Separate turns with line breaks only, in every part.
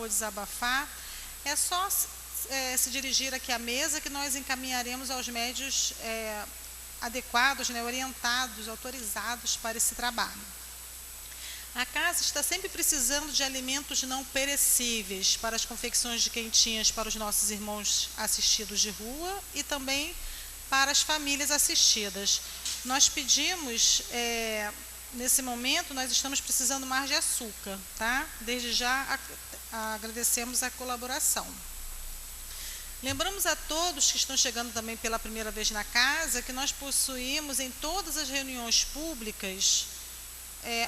for desabafar, é só se dirigir aqui à mesa que nós encaminharemos aos médios adequados, né, orientados, autorizados para esse trabalho. A casa está sempre precisando de alimentos não perecíveis para as confecções de quentinhas para os nossos irmãos assistidos de rua e também para as famílias assistidas. Nós pedimos, nesse momento, nós estamos precisando mais de açúcar, tá? Desde já agradecemos a colaboração. Lembramos a todos que estão chegando também pela primeira vez na casa que nós possuímos em todas as reuniões públicas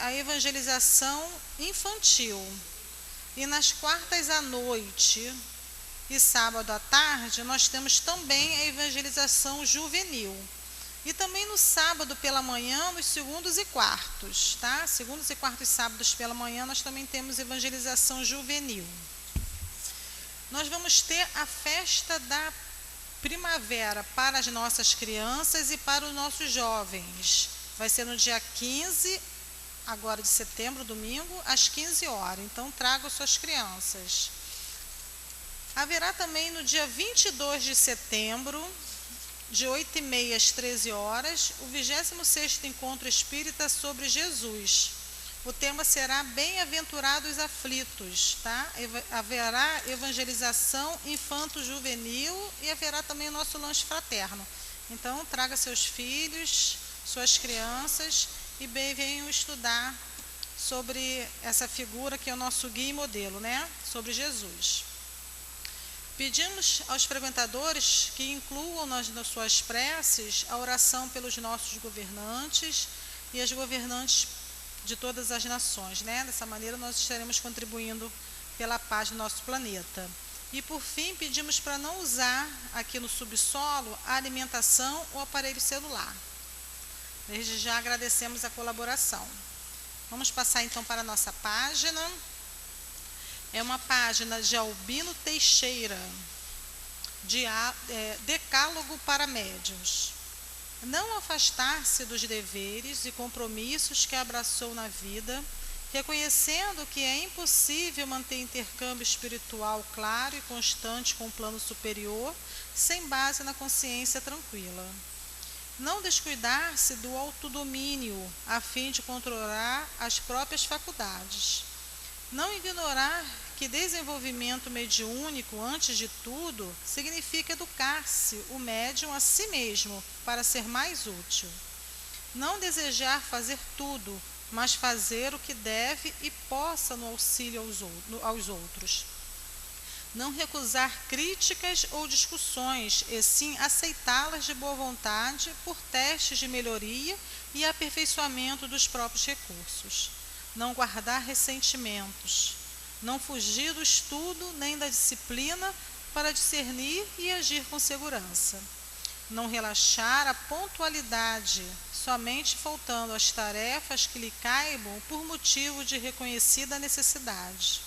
a evangelização infantil. E nas quartas à noite e sábado à tarde nós temos também a evangelização juvenil. E também no sábado pela manhã, nos segundos e quartos, tá? Segundos e quartos sábados pela manhã nós também temos evangelização juvenil. Nós vamos ter a festa da primavera para as nossas crianças e para os nossos jovens. Vai ser no dia 15, agora de setembro, domingo, às 15 horas. Então, tragam suas crianças. Haverá também no dia 22 de setembro, de 8h30 às 13 horas, o 26º Encontro Espírita sobre Jesus. O tema será Bem-aventurados aflitos, tá? Haverá evangelização infanto-juvenil e haverá também o nosso lanche fraterno. Então, traga seus filhos, suas crianças e venham estudar sobre essa figura que é o nosso guia e modelo, né? Sobre Jesus. Pedimos aos frequentadores que incluam nas suas preces a oração pelos nossos governantes e as governantes de todas as nações, né? Dessa maneira nós estaremos contribuindo pela paz do nosso planeta. E por fim, pedimos para não usar aqui no subsolo a alimentação ou aparelho celular. Desde já agradecemos a colaboração. Vamos passar então para a nossa página. É uma página de Albino Teixeira, Decálogo para Médiuns. Não afastar-se dos deveres e compromissos que abraçou na vida, reconhecendo que é impossível manter intercâmbio espiritual claro e constante com o plano superior, sem base na consciência tranquila. Não descuidar-se do autodomínio, a fim de controlar as próprias faculdades. Não ignorar que desenvolvimento mediúnico, antes de tudo, significa educar-se, o médium, a si mesmo, para ser mais útil. Não desejar fazer tudo, mas fazer o que deve e possa no auxílio aos outros. Não recusar críticas ou discussões, e sim aceitá-las de boa vontade por testes de melhoria e aperfeiçoamento dos próprios recursos. Não guardar ressentimentos. Não fugir do estudo nem da disciplina para discernir e agir com segurança. Não relaxar a pontualidade, somente faltando as tarefas que lhe caibam por motivo de reconhecida necessidade.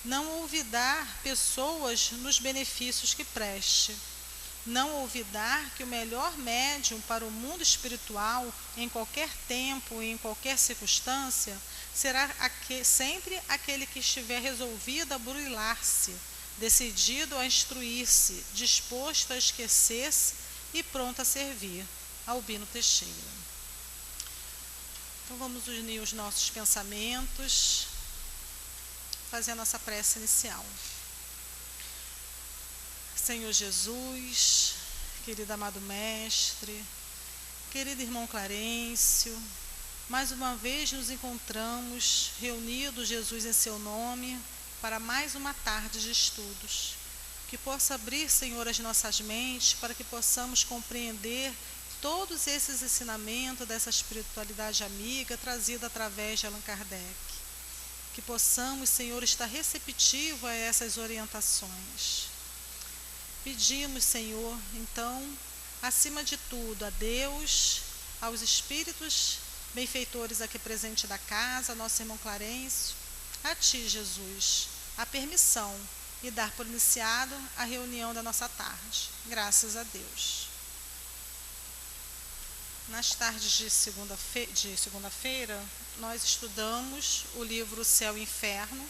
Não olvidar pessoas nos benefícios que preste. Não olvidar que o melhor médium para o mundo espiritual, em qualquer tempo e em qualquer circunstância, será sempre aquele que estiver resolvido a burilar-se, decidido a instruir-se, disposto a esquecer-se e pronto a servir. Albino Teixeira. Então vamos unir os nossos pensamentos, fazer a nossa prece inicial. Senhor Jesus, querido amado Mestre, querido irmão Clarencio, mais uma vez nos encontramos reunidos, Jesus, em seu nome, para mais uma tarde de estudos. Que possa abrir, Senhor, as nossas mentes, para que possamos compreender todos esses ensinamentos dessa espiritualidade amiga, trazida através de Allan Kardec. Que possamos, Senhor, estar receptivo a essas orientações. Pedimos, Senhor, então, acima de tudo, a Deus, aos espíritos benfeitores aqui presentes da casa, nosso irmão Clarencio, a Ti, Jesus, a permissão e dar por iniciado a reunião da nossa tarde. Graças a Deus. Nas tardes de segunda-feira, nós estudamos o livro Céu e Inferno,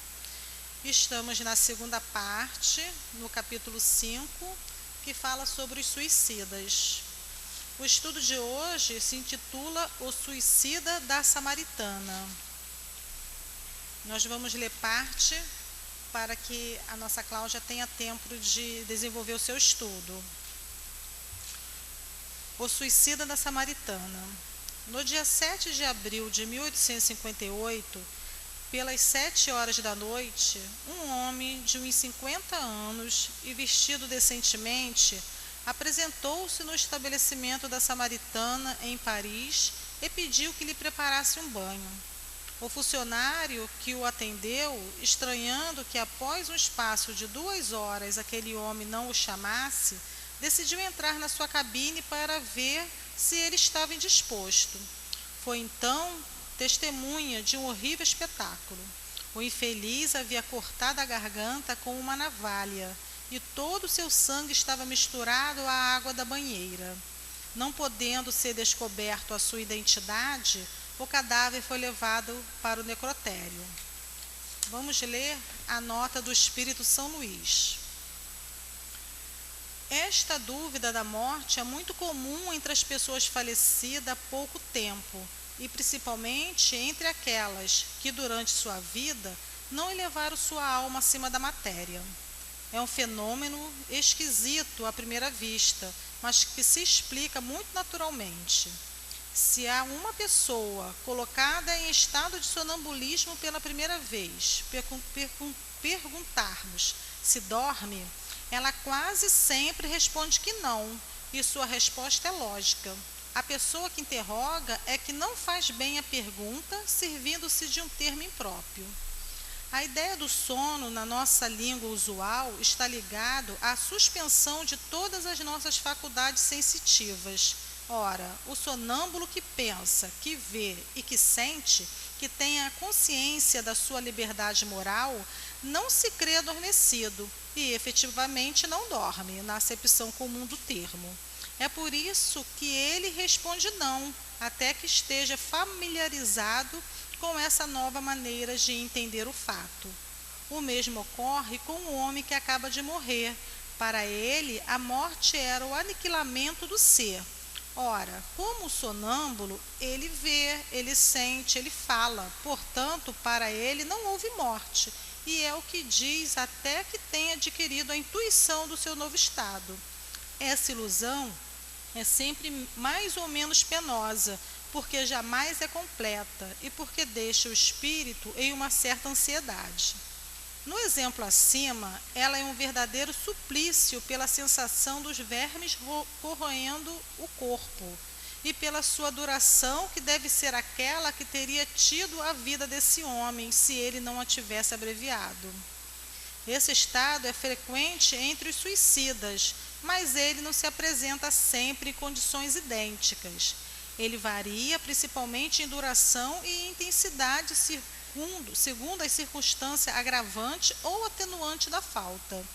Estamos na segunda parte, no capítulo 5, que fala sobre os suicidas. O estudo de hoje se intitula O Suicida da Samaritana. Nós vamos ler parte para que a nossa Cláudia tenha tempo de desenvolver o seu estudo. O Suicida da Samaritana. No dia 7 de abril de 1858, pelas 7 horas da noite, um homem de uns 50 anos e vestido decentemente apresentou-se no estabelecimento da Samaritana em Paris e pediu que lhe preparasse um banho. O funcionário que o atendeu, estranhando que após um espaço de 2 horas aquele homem não o chamasse, decidiu entrar na sua cabine para ver se ele estava indisposto. Foi então testemunha de um horrível espetáculo. O infeliz havia cortado a garganta com uma navalha e todo o seu sangue estava misturado à água da banheira. Não podendo ser descoberto a sua identidade, o cadáver foi levado para o necrotério. Vamos ler a nota do Espírito São Luís. Esta dúvida da morte é muito comum entre as pessoas falecidas há pouco tempo, e principalmente entre aquelas que, durante sua vida, não elevaram sua alma acima da matéria. É um fenômeno esquisito à primeira vista, mas que se explica muito naturalmente. Se há uma pessoa colocada em estado de sonambulismo pela primeira vez, perguntarmos se dorme, ela quase sempre responde que não, e sua resposta é lógica. A pessoa que interroga é que não faz bem a pergunta, servindo-se de um termo impróprio. A ideia do sono, na nossa língua usual, está ligado à suspensão de todas as nossas faculdades sensitivas. Ora, o sonâmbulo que pensa, que vê e que sente, que tem a consciência da sua liberdade moral, não se crê adormecido e efetivamente não dorme, na acepção comum do termo. É por isso que ele responde não, até que esteja familiarizado com essa nova maneira de entender o fato. O mesmo ocorre com o homem que acaba de morrer. Para ele, a morte era o aniquilamento do ser. Ora, como sonâmbulo, ele vê, ele sente, ele fala. Portanto, para ele não houve morte. E é o que diz até que tenha adquirido a intuição do seu novo estado. Essa ilusão é sempre mais ou menos penosa, porque jamais é completa e porque deixa o espírito em uma certa ansiedade. No exemplo acima, ela é um verdadeiro suplício pela sensação dos vermes corroendo o corpo e pela sua duração, que deve ser aquela que teria tido a vida desse homem se ele não a tivesse abreviado. Esse estado é frequente entre os suicidas, mas ele não se apresenta sempre em condições idênticas. Ele varia principalmente em duração e intensidade segundo a circunstância agravante ou atenuante da falta.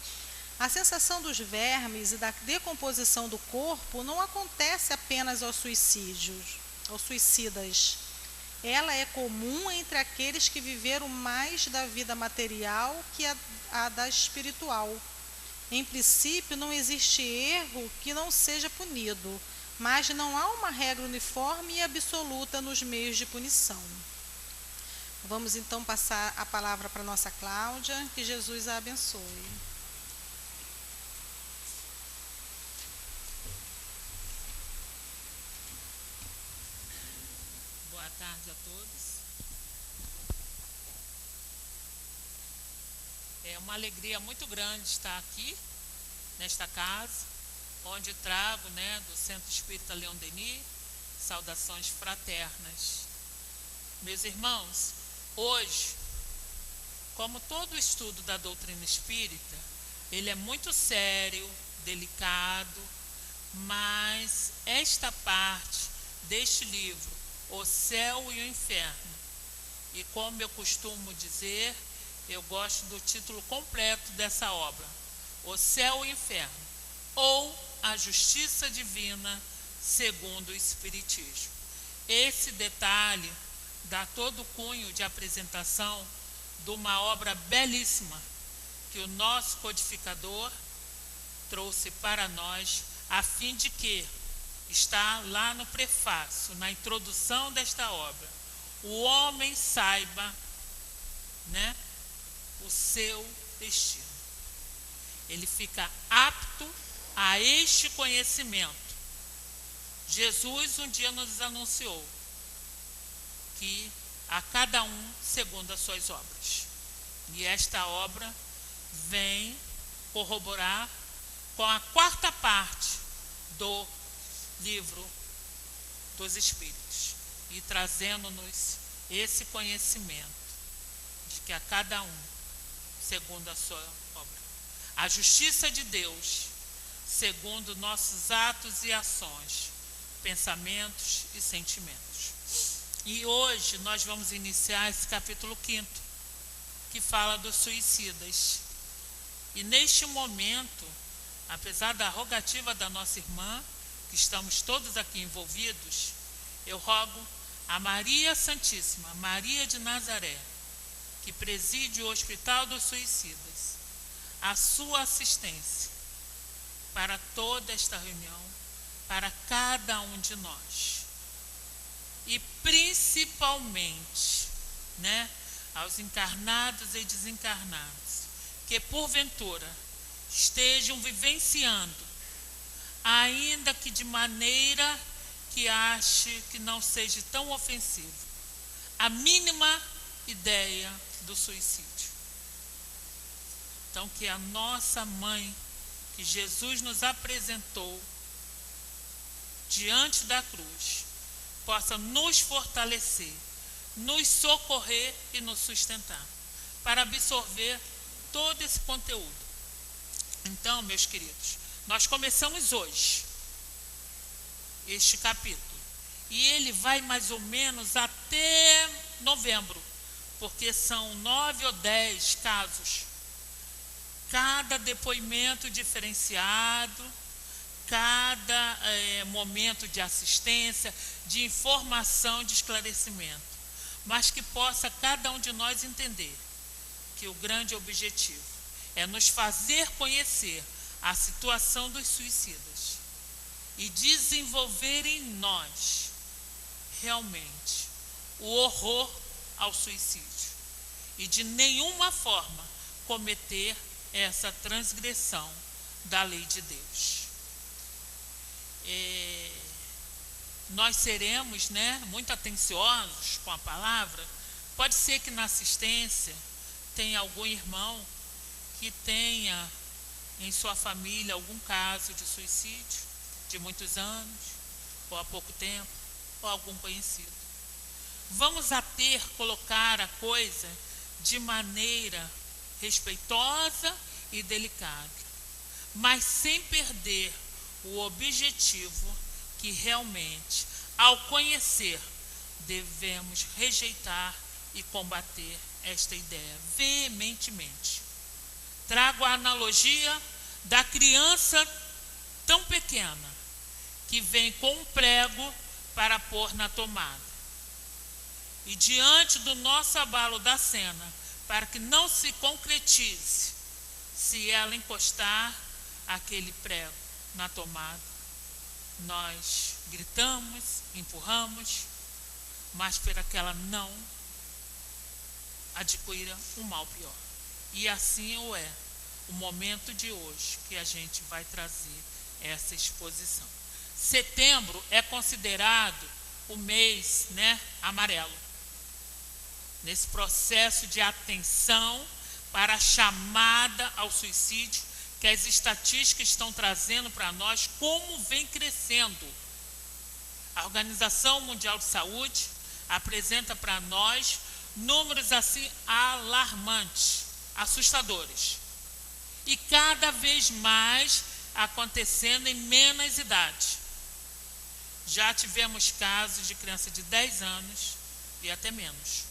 A sensação dos vermes e da decomposição do corpo não acontece apenas aos suicidas. Ela é comum entre aqueles que viveram mais da vida material que a da espiritual. Em princípio, não existe erro que não seja punido, mas não há uma regra uniforme e absoluta nos meios de punição. Vamos então passar a palavra para a nossa Cláudia, que Jesus a abençoe.
Boa tarde a todos. É uma alegria muito grande estar aqui, nesta casa, onde trago, do Centro Espírita Leon Denis, saudações fraternas. Meus irmãos, hoje, como todo estudo da doutrina espírita, ele é muito sério, delicado, mas esta parte deste livro, O Céu e o Inferno, e como eu costumo dizer, eu gosto do título completo dessa obra, O Céu e o Inferno, ou A Justiça Divina segundo o Espiritismo. Esse detalhe dá todo o cunho de apresentação de uma obra belíssima que o nosso codificador trouxe para nós, a fim de que, está lá no prefácio, na introdução desta obra, o homem saiba, né, o seu destino. Ele fica apto a este conhecimento. Jesus um dia nos anunciou que a cada um segundo as suas obras. E esta obra vem corroborar com a quarta parte do livro dos Espíritos e trazendo-nos esse conhecimento de que a cada um segundo a sua obra. A justiça de Deus segundo nossos atos e ações, pensamentos e sentimentos. E hoje nós vamos iniciar esse capítulo 5º, que fala dos suicidas. E neste momento, apesar da rogativa da nossa irmã, que estamos todos aqui envolvidos, eu rogo a Maria Santíssima, Maria de Nazaré, que preside o Hospital dos Suicidas, a sua assistência para toda esta reunião, para cada um de nós. E principalmente, né, aos encarnados e desencarnados, que porventura estejam vivenciando, ainda que de maneira que ache que não seja tão ofensivo, a mínima ideia do suicídio. Então, que a nossa mãe, que Jesus nos apresentou diante da cruz, possa nos fortalecer, nos socorrer e nos sustentar, para absorver todo esse conteúdo. Então, meus queridos, nós começamos hoje este capítulo, e ele vai mais ou menos até novembro, porque são 9 ou 10 casos, cada depoimento diferenciado, cada momento de assistência, de informação, de esclarecimento, mas que possa cada um de nós entender que o grande objetivo é nos fazer conhecer a situação dos suicidas e desenvolver em nós realmente o horror ao suicídio e de nenhuma forma cometer essa transgressão da lei de Deus. Nós seremos, né, muito atenciosos com a palavra. Pode ser que na assistência tenha algum irmão que tenha em sua família algum caso de suicídio de muitos anos, ou há pouco tempo, ou algum conhecido. Vamos colocar a coisa de maneira respeitosa e delicada, mas sem perder o objetivo que realmente, ao conhecer, devemos rejeitar e combater esta ideia veementemente. Trago a analogia da criança tão pequena que vem com um prego para pôr na tomada. E diante do nosso abalo da cena, para que não se concretize, se ela encostar aquele prego na tomada, nós gritamos, empurramos, mas para que ela não adquira um mal pior. E assim o momento de hoje que a gente vai trazer essa exposição. Setembro é considerado o mês, né, amarelo, nesse processo de atenção para a chamada ao suicídio, que as estatísticas estão trazendo para nós como vem crescendo. A Organização Mundial de Saúde apresenta para nós números assim alarmantes, assustadores. E cada vez mais acontecendo em menos idade. Já tivemos casos de criança de 10 anos e até menos.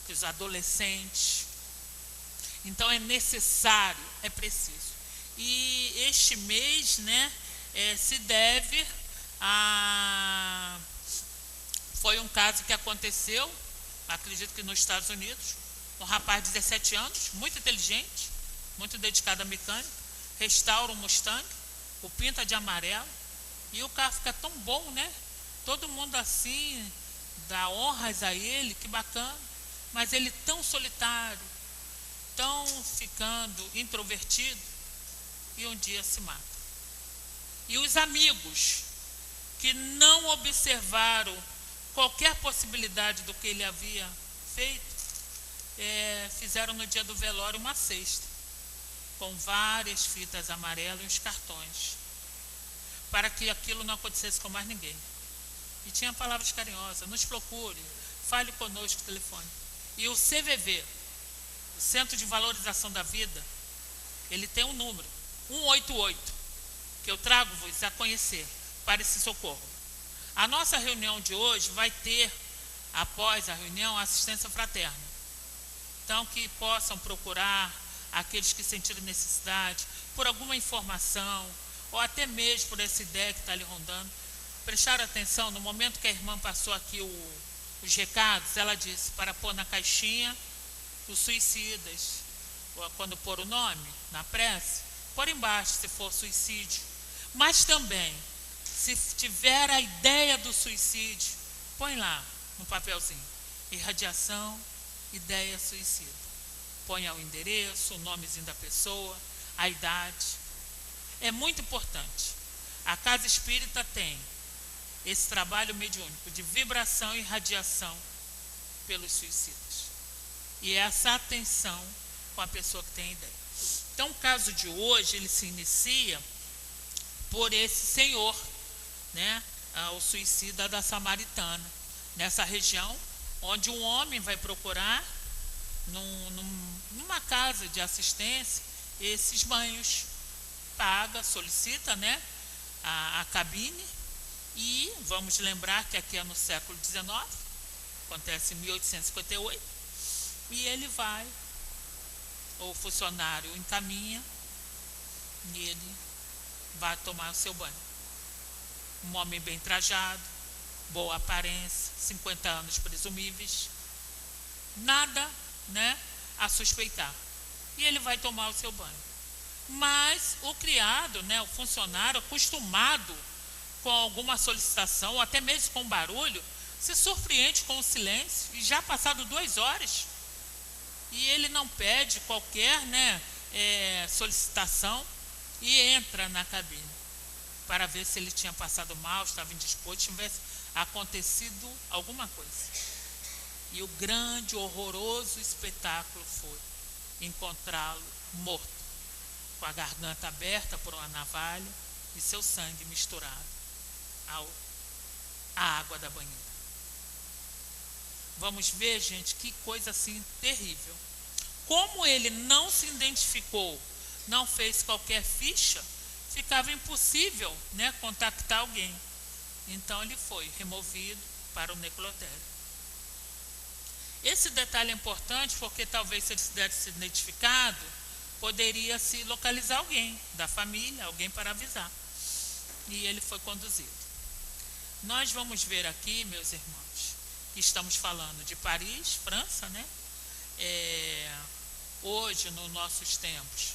Os adolescentes. Então é necessário, é preciso. E este mês, né, se deve a... Foi um caso que aconteceu, acredito que nos Estados Unidos, um rapaz de 17 anos, muito inteligente, muito dedicado à mecânica, restaura o Mustang, o pinta de amarelo, e o carro fica tão bom, né? Todo mundo assim, dá honras a ele, que bacana, mas ele tão solitário, tão ficando introvertido, e um dia se mata. E os amigos que não observaram qualquer possibilidade do que ele havia feito, fizeram no dia do velório uma cesta, com várias fitas amarelas e uns cartões, para que aquilo não acontecesse com mais ninguém. E tinha palavras carinhosas: nos procure, fale conosco no telefone. E o CVV, o Centro de Valorização da Vida, ele tem um número, 188, que eu trago-vos a conhecer para esse socorro. A nossa reunião de hoje vai ter, após a reunião, assistência fraterna. Então, que possam procurar aqueles que sentirem necessidade, por alguma informação, ou até mesmo por essa ideia que está ali rondando. Prestar atenção, no momento que a irmã passou aqui os recados, ela disse para pôr na caixinha os suicidas, ou quando pôr o nome na prece, pôr embaixo se for suicídio. Mas também, se tiver a ideia do suicídio, põe lá no papelzinho: irradiação, ideia suicida. Ponha o endereço, o nomezinho da pessoa, a idade. É muito importante. A Casa Espírita tem esse trabalho mediúnico de vibração e radiação pelos suicidas. E essa atenção com a pessoa que tem ideia. Então, o caso de hoje, ele se inicia por esse senhor, né, o suicida da Samaritana, nessa região, onde um homem vai procurar, numa casa de assistência, esses banhos. Paga, solicita, né, a cabine, e vamos lembrar que aqui é no século XIX, acontece em 1858, e ele vai, o funcionário encaminha, e ele vai tomar o seu banho. Um homem bem trajado, boa aparência, 50 anos presumíveis, nada, né, a suspeitar. E ele vai tomar o seu banho. Mas o criado, né, o funcionário, acostumado com alguma solicitação, ou até mesmo com barulho, se surpreende com o silêncio, e já passado 2 horas, e ele não pede qualquer, né, solicitação, e entra na cabine para ver se ele tinha passado mal, estava indisposto, tivesse acontecido alguma coisa. E o grande, horroroso espetáculo foi encontrá-lo morto, com a garganta aberta por uma navalha e seu sangue misturado à água da banheira. Vamos ver, gente, que coisa assim terrível. Como ele não se identificou, não fez qualquer ficha, ficava impossível, né, contactar alguém. Então ele foi removido para o necrotério. Esse detalhe é importante porque talvez, se ele tivesse sido identificado, poderia se localizar alguém da família, alguém para avisar. E ele foi conduzido. Nós vamos ver aqui, meus irmãos, que estamos falando de Paris, França, né? Hoje, nos nossos tempos,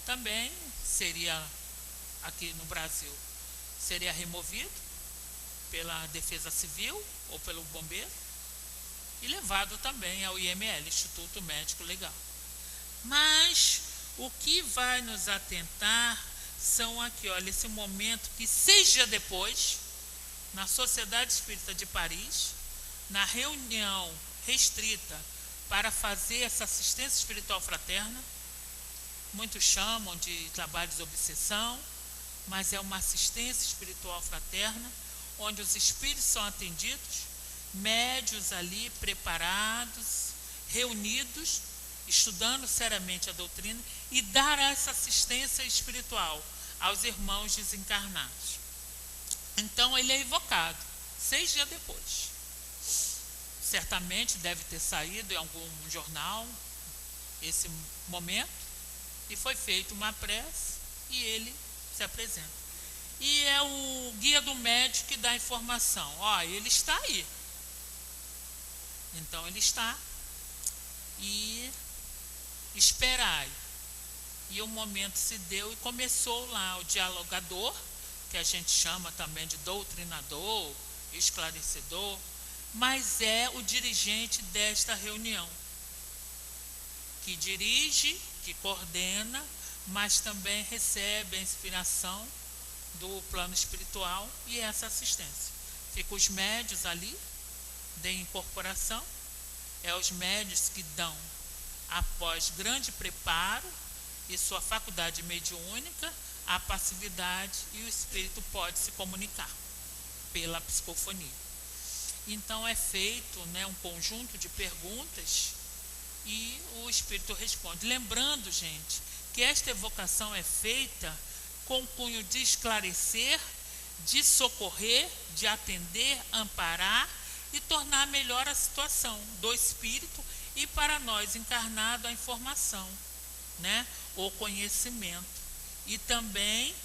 também seria, aqui no Brasil, seria removido pela Defesa Civil ou pelo bombeiro e levado também ao IML, Instituto Médico Legal. Mas o que vai nos atentar são aqui, olha, esse momento que 6 dias depois, na Sociedade Espírita de Paris, na reunião restrita para fazer essa assistência espiritual fraterna, muitos chamam de trabalho de obsessão, mas é uma assistência espiritual fraterna, onde os espíritos são atendidos, médios ali preparados, reunidos, estudando seriamente a doutrina e dar essa assistência espiritual aos irmãos desencarnados. Então ele é evocado 6 dias depois. Certamente deve ter saído em algum jornal esse momento, e foi feita uma prece e ele se apresenta. E é o guia do médico que dá a informação: ó, ele está aí. Então ele está, e esperai E o momento se deu e começou lá o dialogador, que a gente chama também de doutrinador, esclarecedor, mas é o dirigente desta reunião, que dirige, que coordena, mas também recebe a inspiração do plano espiritual e essa assistência. Ficam os médios ali, de incorporação, os médios que dão, após grande preparo e sua faculdade mediúnica, a passividade e o espírito pode se comunicar pela psicofonia. Então é feito, né, um conjunto de perguntas e o espírito responde. Lembrando, gente, que esta evocação é feita com o cunho de esclarecer, de socorrer, de atender, amparar e tornar melhor a situação do espírito e para nós encarnado a informação, né, o conhecimento e também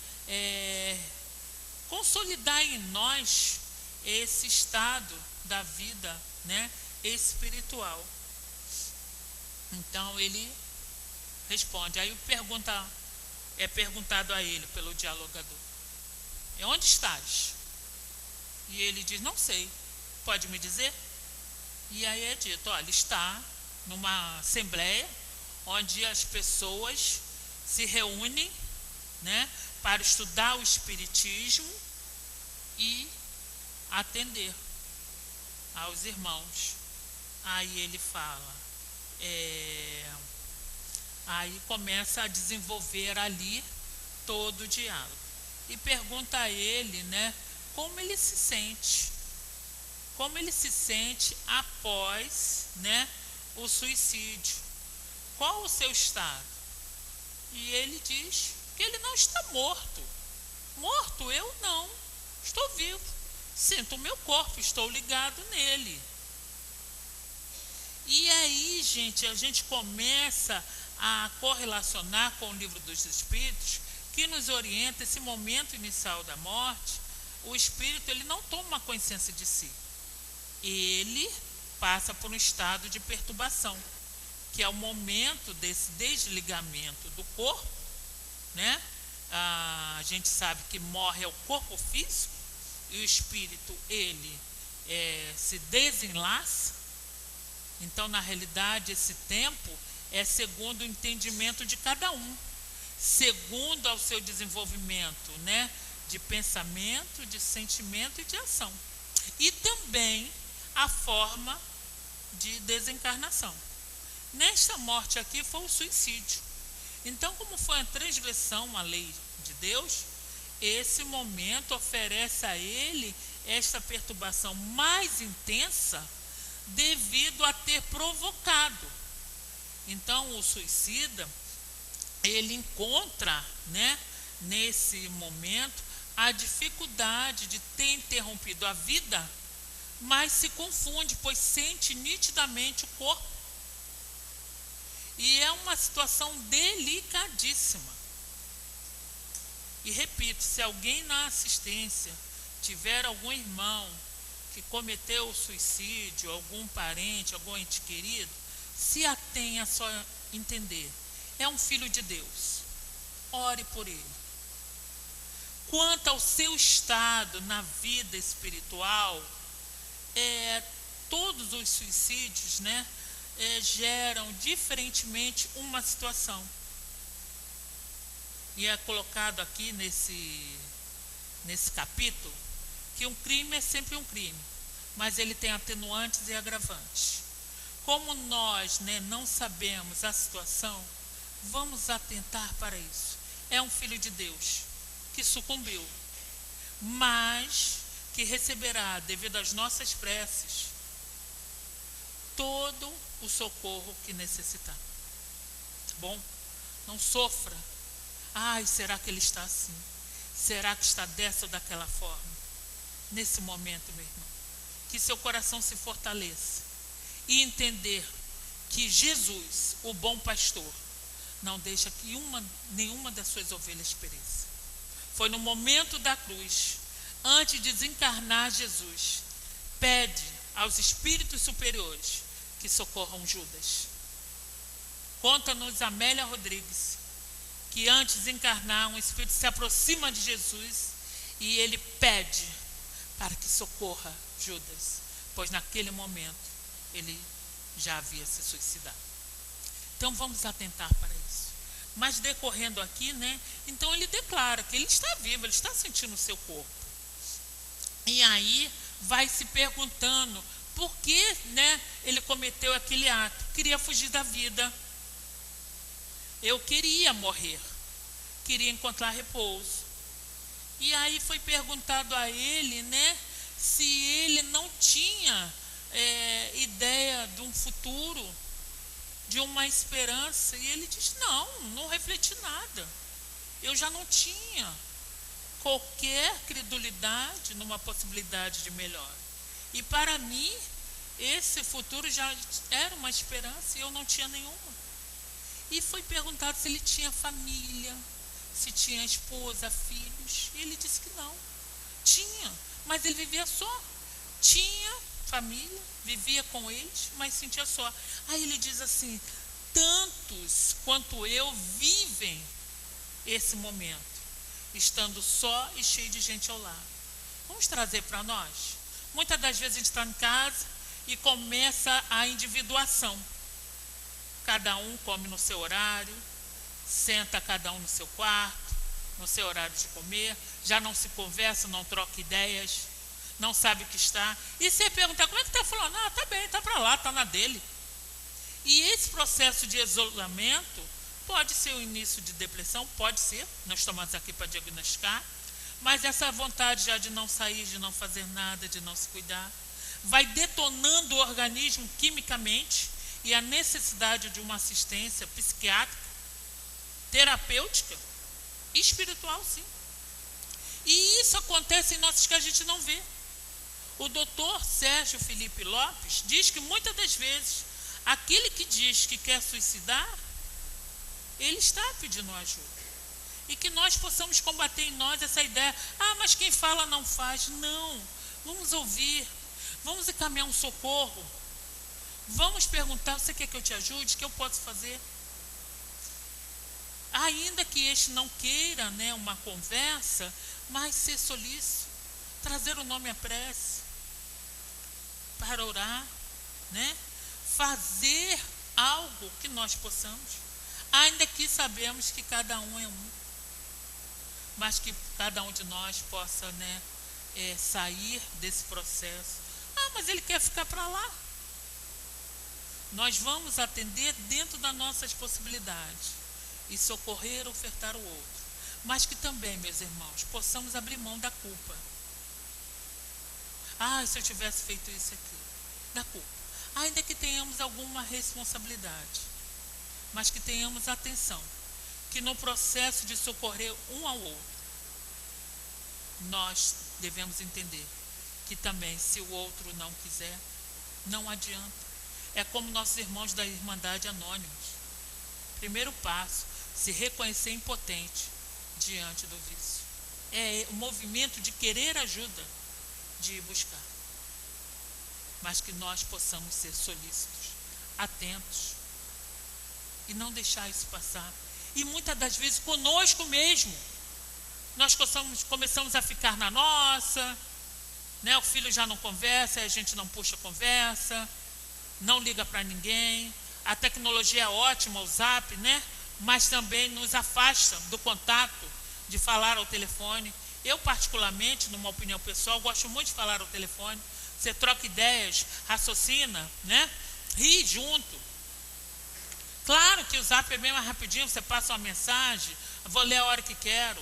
consolidar em nós esse estado da vida, né, espiritual. Então ele responde. Aí é perguntado a ele pelo dialogador: onde estás? E ele diz: não sei, pode me dizer? E aí é dito: olha, está numa assembleia onde as pessoas se reúnem, né, para estudar o espiritismo e atender aos irmãos. Aí ele fala, aí começa a desenvolver ali todo o diálogo e pergunta a ele, né, como ele se sente após, né, o suicídio, qual o seu estado? E ele diz que ele não está morto. Morto eu não, estou vivo, sinto o meu corpo, estou ligado nele. E aí, gente, a gente começa a correlacionar com o Livro dos Espíritos, que nos orienta esse momento inicial da morte. O espírito, ele não toma uma consciência de si, ele passa por um estado de perturbação, que é o momento desse desligamento do corpo, né? A gente sabe que morre o corpo físico e o espírito, ele se desenlaça. Então, na realidade, esse tempo é segundo o entendimento de cada um, segundo ao seu desenvolvimento, né, de pensamento, de sentimento e de ação. E também a forma de desencarnação. Nesta morte aqui foi o suicídio. Então, como foi a transgressão à lei de Deus, esse momento oferece a ele esta perturbação mais intensa devido a ter provocado. Então, o suicida, ele encontra, né, nesse momento, a dificuldade de ter interrompido a vida, mas se confunde, pois sente nitidamente o corpo. E é uma situação delicadíssima. E repito, se alguém na assistência tiver algum irmão que cometeu o suicídio, algum parente, algum ente querido, se atenha só a entender, é um filho de Deus, ore por ele. Quanto ao seu estado na vida espiritual, todos os suicídios, né, geram diferentemente uma situação. E é colocado aqui nesse capítulo que um crime é sempre um crime, mas ele tem atenuantes e agravantes. Como nós, né, não sabemos a situação, vamos atentar para isso. É um filho de Deus que sucumbiu, mas que receberá, devido às nossas preces, todo o socorro que necessitar. Tá bom? Não sofra. Ai, será que ele está assim? Será que está dessa ou daquela forma? Nesse momento, meu irmão, que seu coração se fortaleça e entender que Jesus, o bom pastor, não deixa que nenhuma das suas ovelhas pereça. Foi no momento da cruz, antes de desencarnar Jesus, pede aos espíritos superiores que socorram Judas. Conta-nos Amélia Rodrigues que antes de encarnar, um espírito se aproxima de Jesus e ele pede para que socorra Judas, pois naquele momento ele já havia se suicidado. Então vamos atentar para isso. Mas decorrendo aqui, né? Então ele declara que ele está vivo, ele está sentindo o seu corpo. E aí vai se perguntando por que, né, ele cometeu aquele ato. Queria fugir da vida. Eu queria morrer. Queria encontrar repouso. E aí foi perguntado a ele, né, se ele não tinha ideia de um futuro, de uma esperança. E ele diz, não refleti nada. Eu já não tinha qualquer credulidade numa possibilidade de melhor. E para mim, esse futuro já era uma esperança e eu não tinha nenhuma. E foi perguntado se ele tinha família, se tinha esposa, filhos. E ele disse que não. Tinha, mas ele vivia só. Tinha família, vivia com eles, mas sentia só. Aí ele diz assim, tantos quanto eu vivem esse momento, estando só e cheio de gente ao lado. Vamos trazer para nós? Muitas das vezes a gente está em casa e começa a individuação. Cada um come no seu horário, senta cada um no seu quarto, no seu horário de comer, já não se conversa, não troca ideias, não sabe o que está. E você perguntar, como é que está falando? Está bem, está para lá, está na dele. E esse processo de isolamento pode ser o início de depressão, pode ser, nós estamos aqui para diagnosticar, mas essa vontade já de não sair, de não fazer nada, de não se cuidar, vai detonando o organismo quimicamente e a necessidade de uma assistência psiquiátrica, terapêutica, espiritual, sim. E isso acontece em nós que a gente não vê. O doutor Sérgio Felipe Lopes diz que muitas das vezes aquele que diz que quer suicidar, ele está pedindo ajuda. E que nós possamos combater em nós essa ideia, mas quem fala não faz. Não, vamos ouvir, vamos encaminhar um socorro, vamos perguntar, você quer que eu te ajude, o que eu posso fazer? Ainda que este não queira, né, uma conversa, mas ser solícito, trazer o nome à prece, para orar, né? Fazer algo que nós possamos, ainda que sabemos que cada um é um, mas que cada um de nós possa, né, sair desse processo. Mas ele quer ficar para lá. Nós vamos atender dentro das nossas possibilidades e socorrer, ofertar o outro, mas que também, meus irmãos, possamos abrir mão da culpa. Se eu tivesse feito isso aqui, da culpa, ainda que tenhamos alguma responsabilidade, mas que tenhamos atenção, que no processo de socorrer um ao outro, nós devemos entender que também, se o outro não quiser, não adianta. É como nossos irmãos da Irmandade Anônimos. Primeiro passo, se reconhecer impotente diante do vício. É o movimento de querer ajuda, de ir buscar. Mas que nós possamos ser solícitos, atentos, e não deixar isso passar. E muitas das vezes conosco mesmo, nós começamos a ficar na nossa, né? O filho já não conversa, a gente não puxa conversa, não liga para ninguém. A tecnologia é ótima, o Zap, né? Mas também nos afasta do contato, de falar ao telefone. Eu, particularmente, numa opinião pessoal, gosto muito de falar ao telefone. Você troca ideias, raciocina, né? Ri junto. Claro que o Zap é bem mais rapidinho, você passa uma mensagem, vou ler a hora que quero.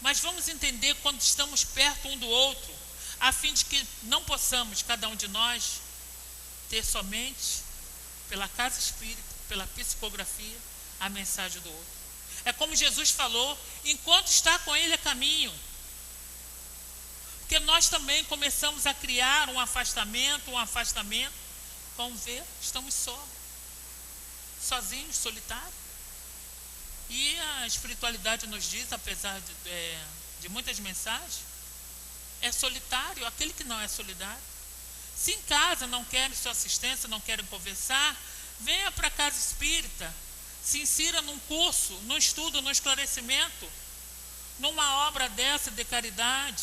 Mas vamos entender quando estamos perto um do outro, a fim de que não possamos, cada um de nós, ter somente, pela casa espírita, pela psicografia, a mensagem do outro. É como Jesus falou, enquanto está com ele é caminho. Porque nós também começamos a criar um afastamento, vamos ver, estamos só, sozinhos, solitários. E a espiritualidade nos diz, apesar de muitas mensagens, é solitário aquele que não é solidário. Se em casa não querem sua assistência, não querem conversar, venha para a casa espírita, se insira num curso, num estudo, num esclarecimento, numa obra dessa de caridade,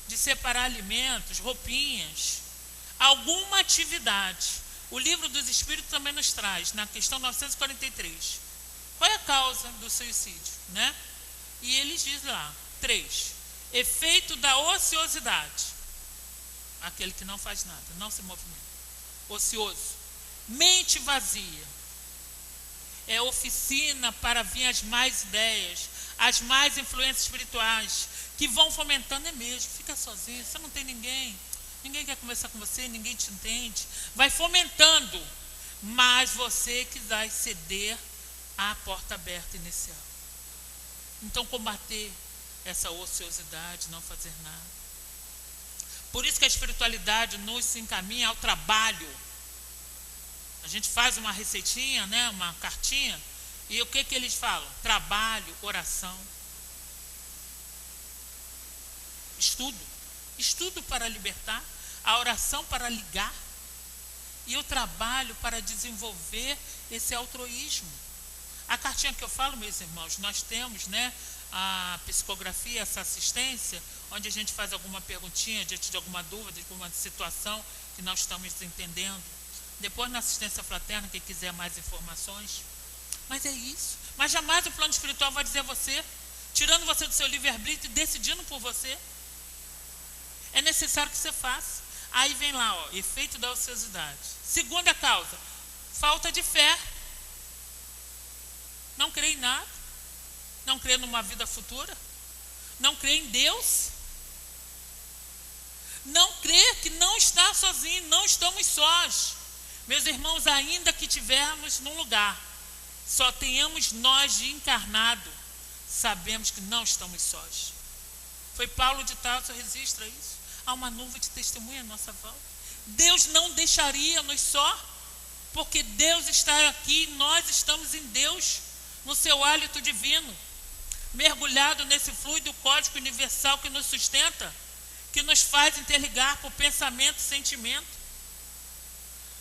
de separar alimentos, roupinhas, alguma atividade. O Livro dos Espíritos também nos traz, na questão 943, qual é a causa do suicídio, né? E ele diz lá, 3, efeito da ociosidade, aquele que não faz nada, não se movimenta, ocioso. Mente vazia, é oficina para vir as mais ideias, as mais influências espirituais, que vão fomentando, é mesmo, fica sozinho, você não tem ninguém quer conversar com você, ninguém te entende, vai fomentando, mas você que vai ceder à porta aberta inicial. Então, combater essa ociosidade, não fazer nada. Por isso que a espiritualidade nos encaminha ao trabalho. A gente faz uma receitinha, né, uma cartinha, e o que eles falam? Trabalho, oração. Estudo para libertar, a oração para ligar, e o trabalho para desenvolver esse altruísmo. A cartinha que eu falo, meus irmãos, nós temos, né, a psicografia, essa assistência, onde a gente faz alguma perguntinha diante de alguma dúvida, de alguma situação que nós estamos entendendo. Depois, na assistência fraterna, quem quiser mais informações. Mas é isso. Mas jamais o plano espiritual vai dizer a você, tirando você do seu livre-arbítrio e decidindo por você. É necessário que você faça. Aí vem lá, ó, efeito da ociosidade. Segunda causa, falta de fé. Não crê em nada. Não crê numa vida futura. Não crê em Deus. Não crê que não está sozinho, não estamos sós. Meus irmãos, ainda que tivermos num lugar, só tenhamos nós de encarnado, sabemos que não estamos sós. Foi Paulo de Tarso, registra isso. Há uma nuvem de testemunha à nossa volta. Deus não deixaria-nos só, porque Deus está aqui, nós estamos em Deus, no seu hálito divino, mergulhado nesse fluido cósmico universal que nos sustenta, que nos faz interligar por pensamento e sentimento.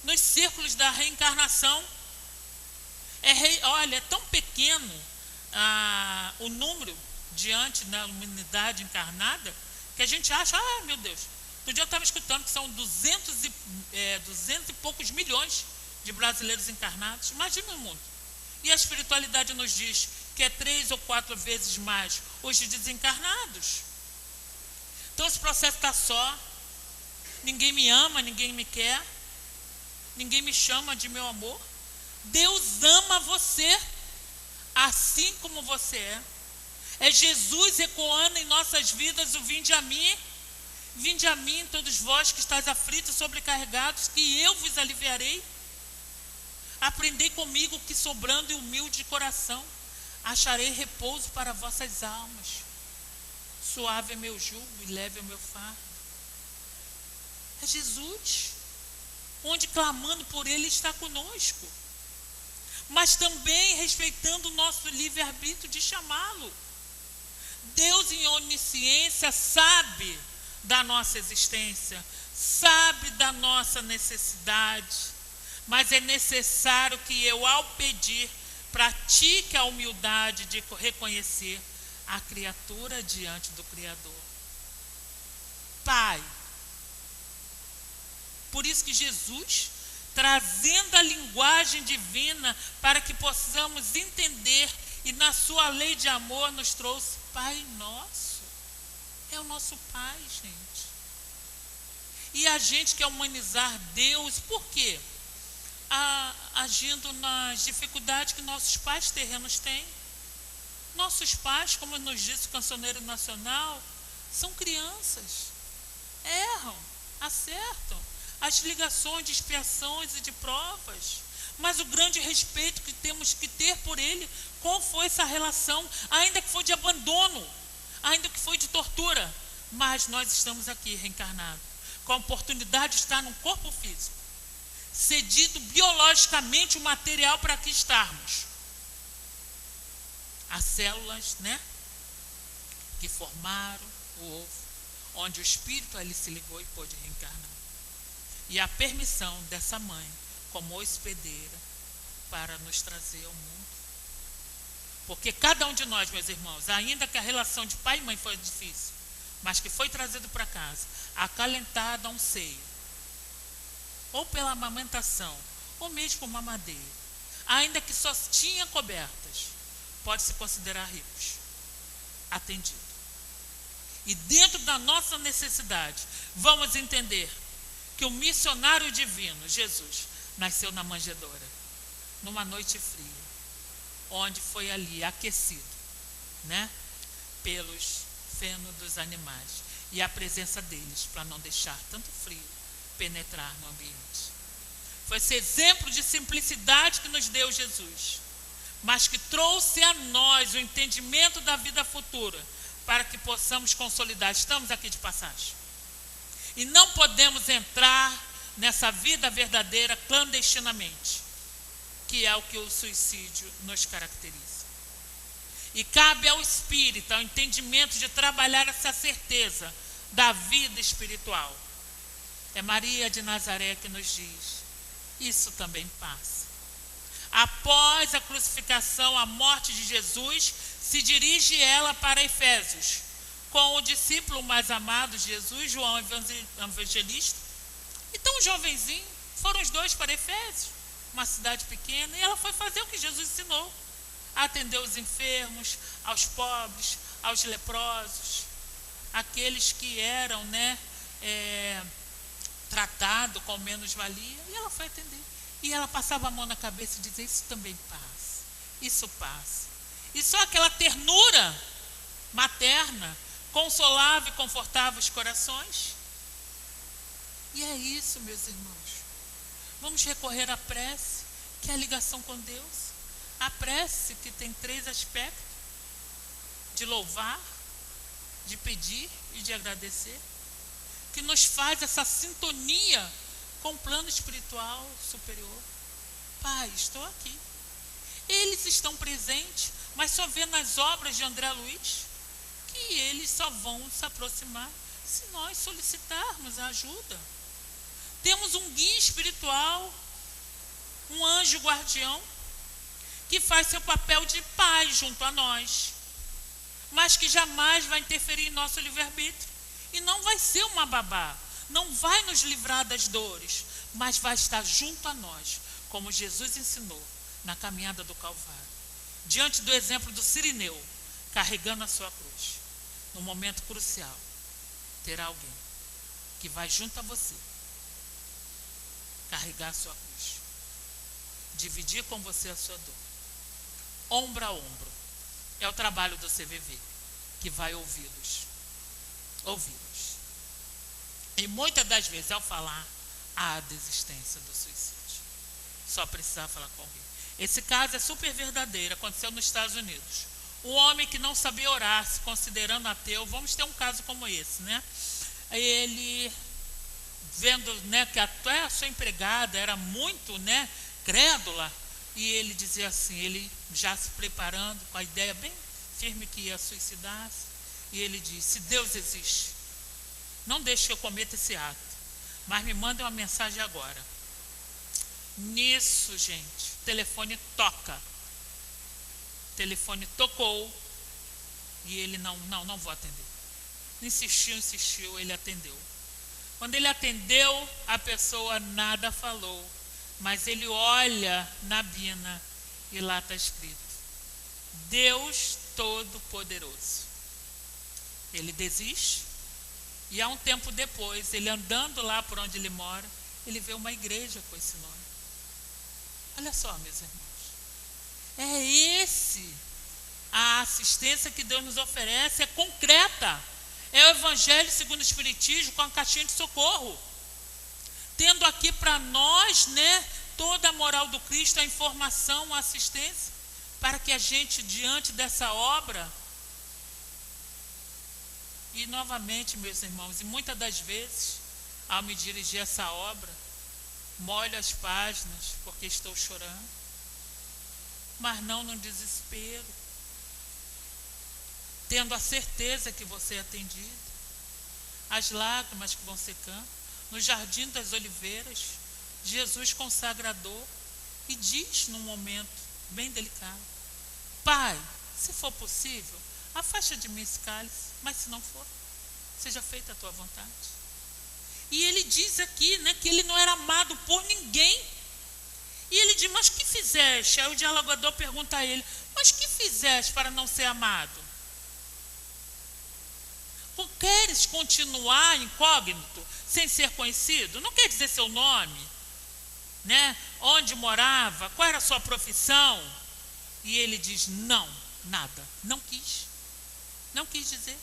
Nos círculos da reencarnação, olha, é tão pequeno o número diante da humanidade encarnada, que a gente acha, meu Deus, no dia eu estava escutando que são 200 e poucos milhões de brasileiros encarnados. Imagina o mundo. E a espiritualidade nos diz que é 3 ou 4 vezes mais os desencarnados. Então esse processo está só, ninguém me ama, ninguém me quer, ninguém me chama de meu amor. Deus ama você assim como você é. É Jesus ecoando em nossas vidas o vinde a mim, todos vós que estáis aflitos e sobrecarregados, que eu vos aliviarei. Aprendei comigo que, sobrando e humilde de coração, acharei repouso para vossas almas. Suave é meu jugo e leve é o meu fardo. É Jesus, onde clamando por Ele está conosco, mas também respeitando o nosso livre-arbítrio de chamá-lo. Deus, em onisciência, sabe da nossa existência, sabe da nossa necessidade, mas é necessário que eu, ao pedir, pratique a humildade de reconhecer a criatura diante do Criador. Pai. Por isso que Jesus, trazendo a linguagem divina para que possamos entender, e na sua lei de amor nos trouxe Pai Nosso. É o nosso Pai, gente. E a gente quer humanizar Deus, por quê? Agindo nas dificuldades que nossos pais terrenos têm. Nossos pais, como nos disse o cancioneiro nacional, são crianças. Erram, acertam. As ligações de expiações e de provas. Mas o grande respeito que temos que ter por ele, qual foi essa relação? Ainda que foi de abandono, ainda que foi de tortura, mas nós estamos aqui reencarnados, com a oportunidade de estar num corpo físico, cedido biologicamente o material para aqui estarmos. As células, né, que formaram o ovo, onde o espírito ali se ligou e pôde reencarnar. E a permissão dessa mãe, como hospedeira, para nos trazer ao mundo, Porque cada um de nós, meus irmãos, ainda que a relação de pai e mãe foi difícil, mas que foi trazido para casa, acalentado a um seio, ou pela amamentação, ou mesmo por mamadeira, ainda que só tinha cobertas, pode se considerar ricos, atendido. E dentro da nossa necessidade, vamos entender que o missionário divino, Jesus, nasceu na manjedoura, numa noite fria, onde foi ali aquecido, né, pelos fenos dos animais e a presença deles, para não deixar tanto frio penetrar no ambiente. Foi esse exemplo de simplicidade que nos deu Jesus, mas que trouxe a nós o entendimento da vida futura, para que possamos consolidar. Estamos aqui de passagem. E não podemos entrar nessa vida verdadeira clandestinamente, que é o que o suicídio nos caracteriza. E cabe ao espírito, ao entendimento de trabalhar essa certeza da vida espiritual. É Maria de Nazaré que nos diz, isso também passa. Após a crucificação, a morte de Jesus, se dirige ela para Efésios, com o discípulo mais amado de Jesus, João Evangelista. Então, um jovenzinho, foram os dois para Efésios, uma cidade pequena, e ela foi fazer o que Jesus ensinou, atender os enfermos, aos pobres, aos leprosos, aqueles que eram, tratados com menos-valia, e ela foi atender. E ela passava a mão na cabeça e dizia, isso também passa, isso passa. E só aquela ternura materna consolava e confortava os corações. E é isso, meus irmãos. Vamos recorrer à prece, que é a ligação com Deus. A prece que tem 3 aspectos: de louvar, de pedir e de agradecer, que nos faz essa sintonia com o plano espiritual superior. Pai, estou aqui. Eles estão presentes, mas só vê nas obras de André Luiz que eles só vão se aproximar se nós solicitarmos a ajuda. Temos um guia espiritual, um anjo guardião, que faz seu papel de pai junto a nós, mas que jamais vai interferir em nosso livre-arbítrio. E não vai ser uma babá, não vai nos livrar das dores, mas vai estar junto a nós, como Jesus ensinou na caminhada do Calvário, diante do exemplo do Cirineu, carregando a sua cruz. No momento crucial, terá alguém que vai junto a você, carregar a sua cruz, dividir com você a sua dor, ombro a ombro. É o trabalho do CVV, que vai ouvi-los. E muitas das vezes, ao falar, há a desistência do suicídio. Só precisar falar com alguém. Esse caso é super verdadeiro, aconteceu nos Estados Unidos. Um homem que não sabia orar, se considerando ateu, vamos ter um caso como esse, né? Ele, vendo, que até a sua empregada era muito, crédula, e ele dizia assim, ele já se preparando, com a ideia bem firme que ia suicidar-se, e ele disse, se Deus existe, não deixe que eu cometa esse ato, mas me mande uma mensagem agora. Nisso, gente, o telefone toca. O telefone tocou e ele não vou atender. Insistiu, ele atendeu. Quando ele atendeu, a pessoa nada falou, mas ele olha na bina e lá está escrito, Deus Todo-Poderoso. Ele desiste e há um tempo depois, ele andando lá por onde ele mora, ele vê uma igreja com esse nome. Olha só, meus irmãos, a assistência que Deus nos oferece é concreta. É o Evangelho segundo o Espiritismo com a caixinha de socorro. Tendo aqui para nós, toda a moral do Cristo, a informação, a assistência, para que a gente, diante dessa obra, e novamente, meus irmãos, e muitas das vezes, ao me dirigir a essa obra, molho as páginas porque estou chorando, mas não no desespero, tendo a certeza que você é atendido, as lágrimas que vão secando, no jardim das oliveiras, Jesus consagrador, e diz num momento bem delicado, Pai, se for possível, afasta de mim esse cálice, mas se não for, seja feita a tua vontade. E ele diz aqui, né, que ele não era amado por ninguém. E ele diz, mas que fizeste? Aí o dialogador pergunta a ele, mas que fizeste para não ser amado? Queres continuar incógnito, sem ser conhecido? Não quer dizer seu nome, né? Onde morava, qual era a sua profissão? E ele diz, não, nada, não quis dizer.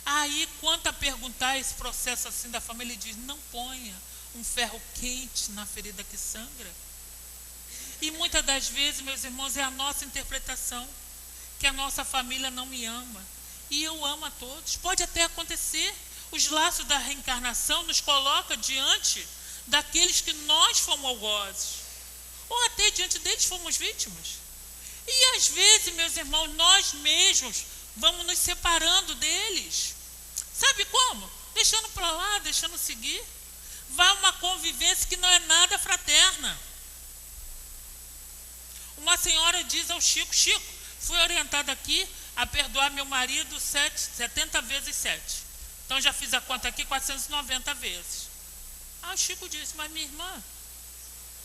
Aí, quanto a perguntar esse processo assim da família, ele diz, não ponha um ferro quente na ferida que sangra. E muitas das vezes, meus irmãos, é a nossa interpretação, que a nossa família não me ama. E eu amo a todos. Pode até acontecer. Os laços da reencarnação nos coloca diante daqueles que nós fomos algozes. Ou até diante deles fomos vítimas. E às vezes, meus irmãos, nós mesmos vamos nos separando deles. Sabe como? Deixando para lá, deixando seguir. Vai uma convivência que não é nada fraterna. Uma senhora diz ao Chico, Chico, fui orientada aqui a perdoar meu marido 70 vezes 7. Então já fiz a conta aqui 490 vezes. Ah, o Chico disse, mas minha irmã,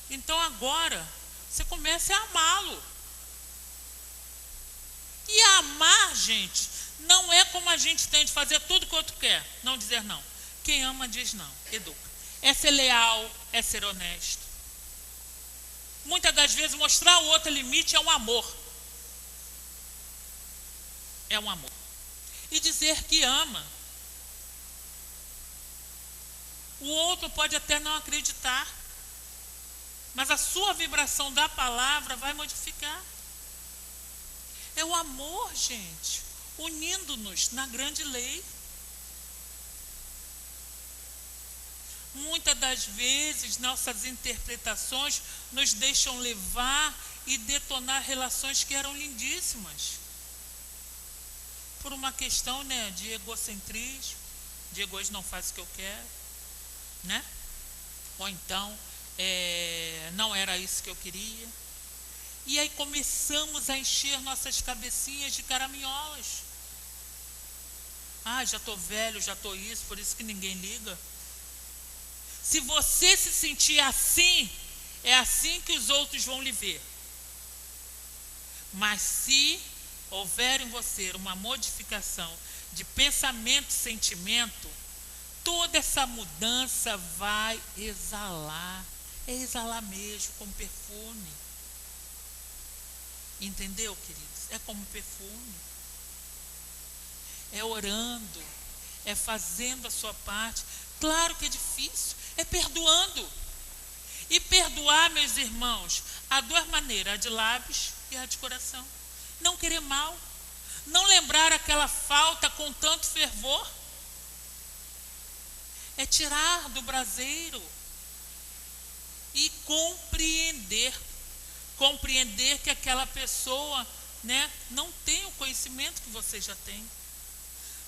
então agora você comece a amá-lo. E amar, gente, não é como a gente tem de fazer tudo que o outro quer, não dizer não. Quem ama diz não, educa. É ser leal, é ser honesto. Muitas das vezes mostrar ao outro limite é um amor. É um amor. E dizer que ama. O outro pode até não acreditar, mas a sua vibração da palavra vai modificar. É o amor, gente, unindo-nos na grande lei. Muitas das vezes, nossas interpretações nos deixam levar e detonar relações que eram lindíssimas. Por uma questão, né, de egocentrismo, de egoísmo, não faz o que eu quero, né? Ou então, não era isso que eu queria. E aí começamos a encher nossas cabecinhas de caraminholas. Ah, já estou velho, já estou isso, por isso que ninguém liga. Se você se sentir assim, é assim que os outros vão lhe ver. Mas se houver em você uma modificação de pensamento e sentimento, toda essa mudança vai exalar. É exalar mesmo, como perfume. Entendeu, queridos? É como perfume. É orando, é fazendo a sua parte. Claro que é difícil, é perdoando. E perdoar, meus irmãos, há duas maneiras, a de lábios e a de coração. Não querer mal, não lembrar aquela falta com tanto fervor. É tirar do braseiro e compreender que aquela pessoa, né, não tem o conhecimento que você já tem.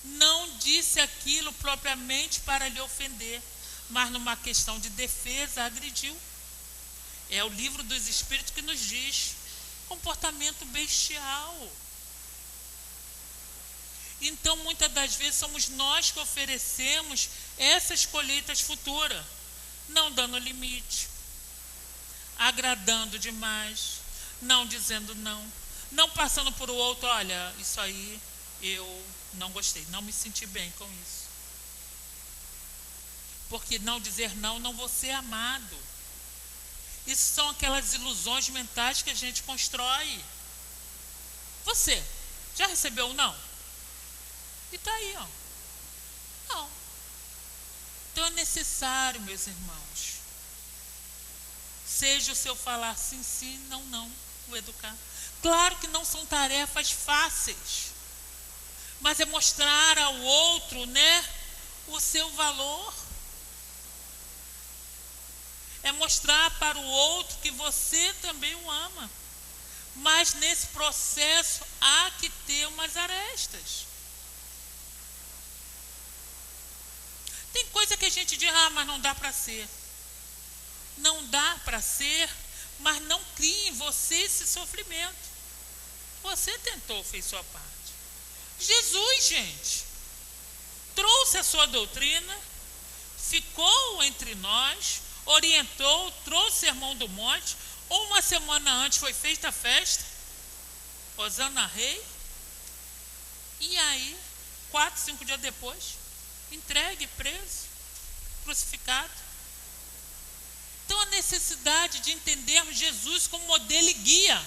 Não disse aquilo propriamente para lhe ofender, mas numa questão de defesa agrediu. É o livro dos Espíritos que nos diz comportamento bestial. Então, muitas das vezes somos nós que oferecemos essas colheitas futuras, não dando limite, agradando demais, não dizendo não, não passando por o outro, olha, isso aí eu não gostei, não me senti bem com isso. Porque não dizer não, não vou ser amado. Isso são aquelas ilusões mentais que a gente constrói. Você já recebeu um não? E está aí, ó. Não. Então é necessário, meus irmãos, seja o seu falar sim, sim, não, não, o educar. Claro que não são tarefas fáceis, mas é mostrar ao outro, né, o seu valor. É mostrar para o outro que você também o ama. Mas nesse processo há que ter umas arestas. Tem coisa que a gente diz, mas não dá para ser. Não dá para ser, mas não crie em você esse sofrimento. Você tentou, fez sua parte. Jesus, gente, trouxe a sua doutrina, ficou entre nós, orientou, trouxe o sermão do monte. Uma semana antes foi feita a festa, Hosana Rei. E aí, 4, 5 dias depois, entregue, preso, crucificado. Então a necessidade de entendermos Jesus como modelo e guia,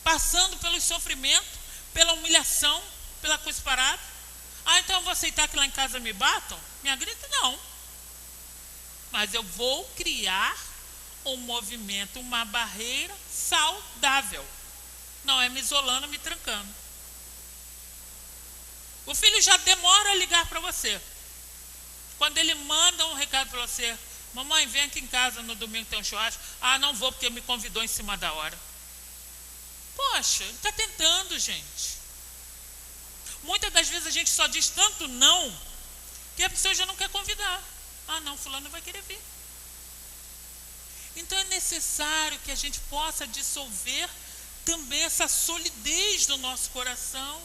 passando pelo sofrimento, pela humilhação, pela cruz parada. Então eu vou aceitar que lá em casa me batam? Me agridem? Não. Mas eu vou criar um movimento, uma barreira saudável. Não é me isolando, me trancando. O filho já demora a ligar para você. Quando ele manda um recado para você: mamãe, vem aqui em casa no domingo, tem um churrasco. Não vou porque me convidou em cima da hora. Poxa, ele está tentando, gente. Muitas das vezes a gente só diz tanto não, que a pessoa já não quer convidar. Não, fulano vai querer vir. Então é necessário que a gente possa dissolver também essa solidez do nosso coração.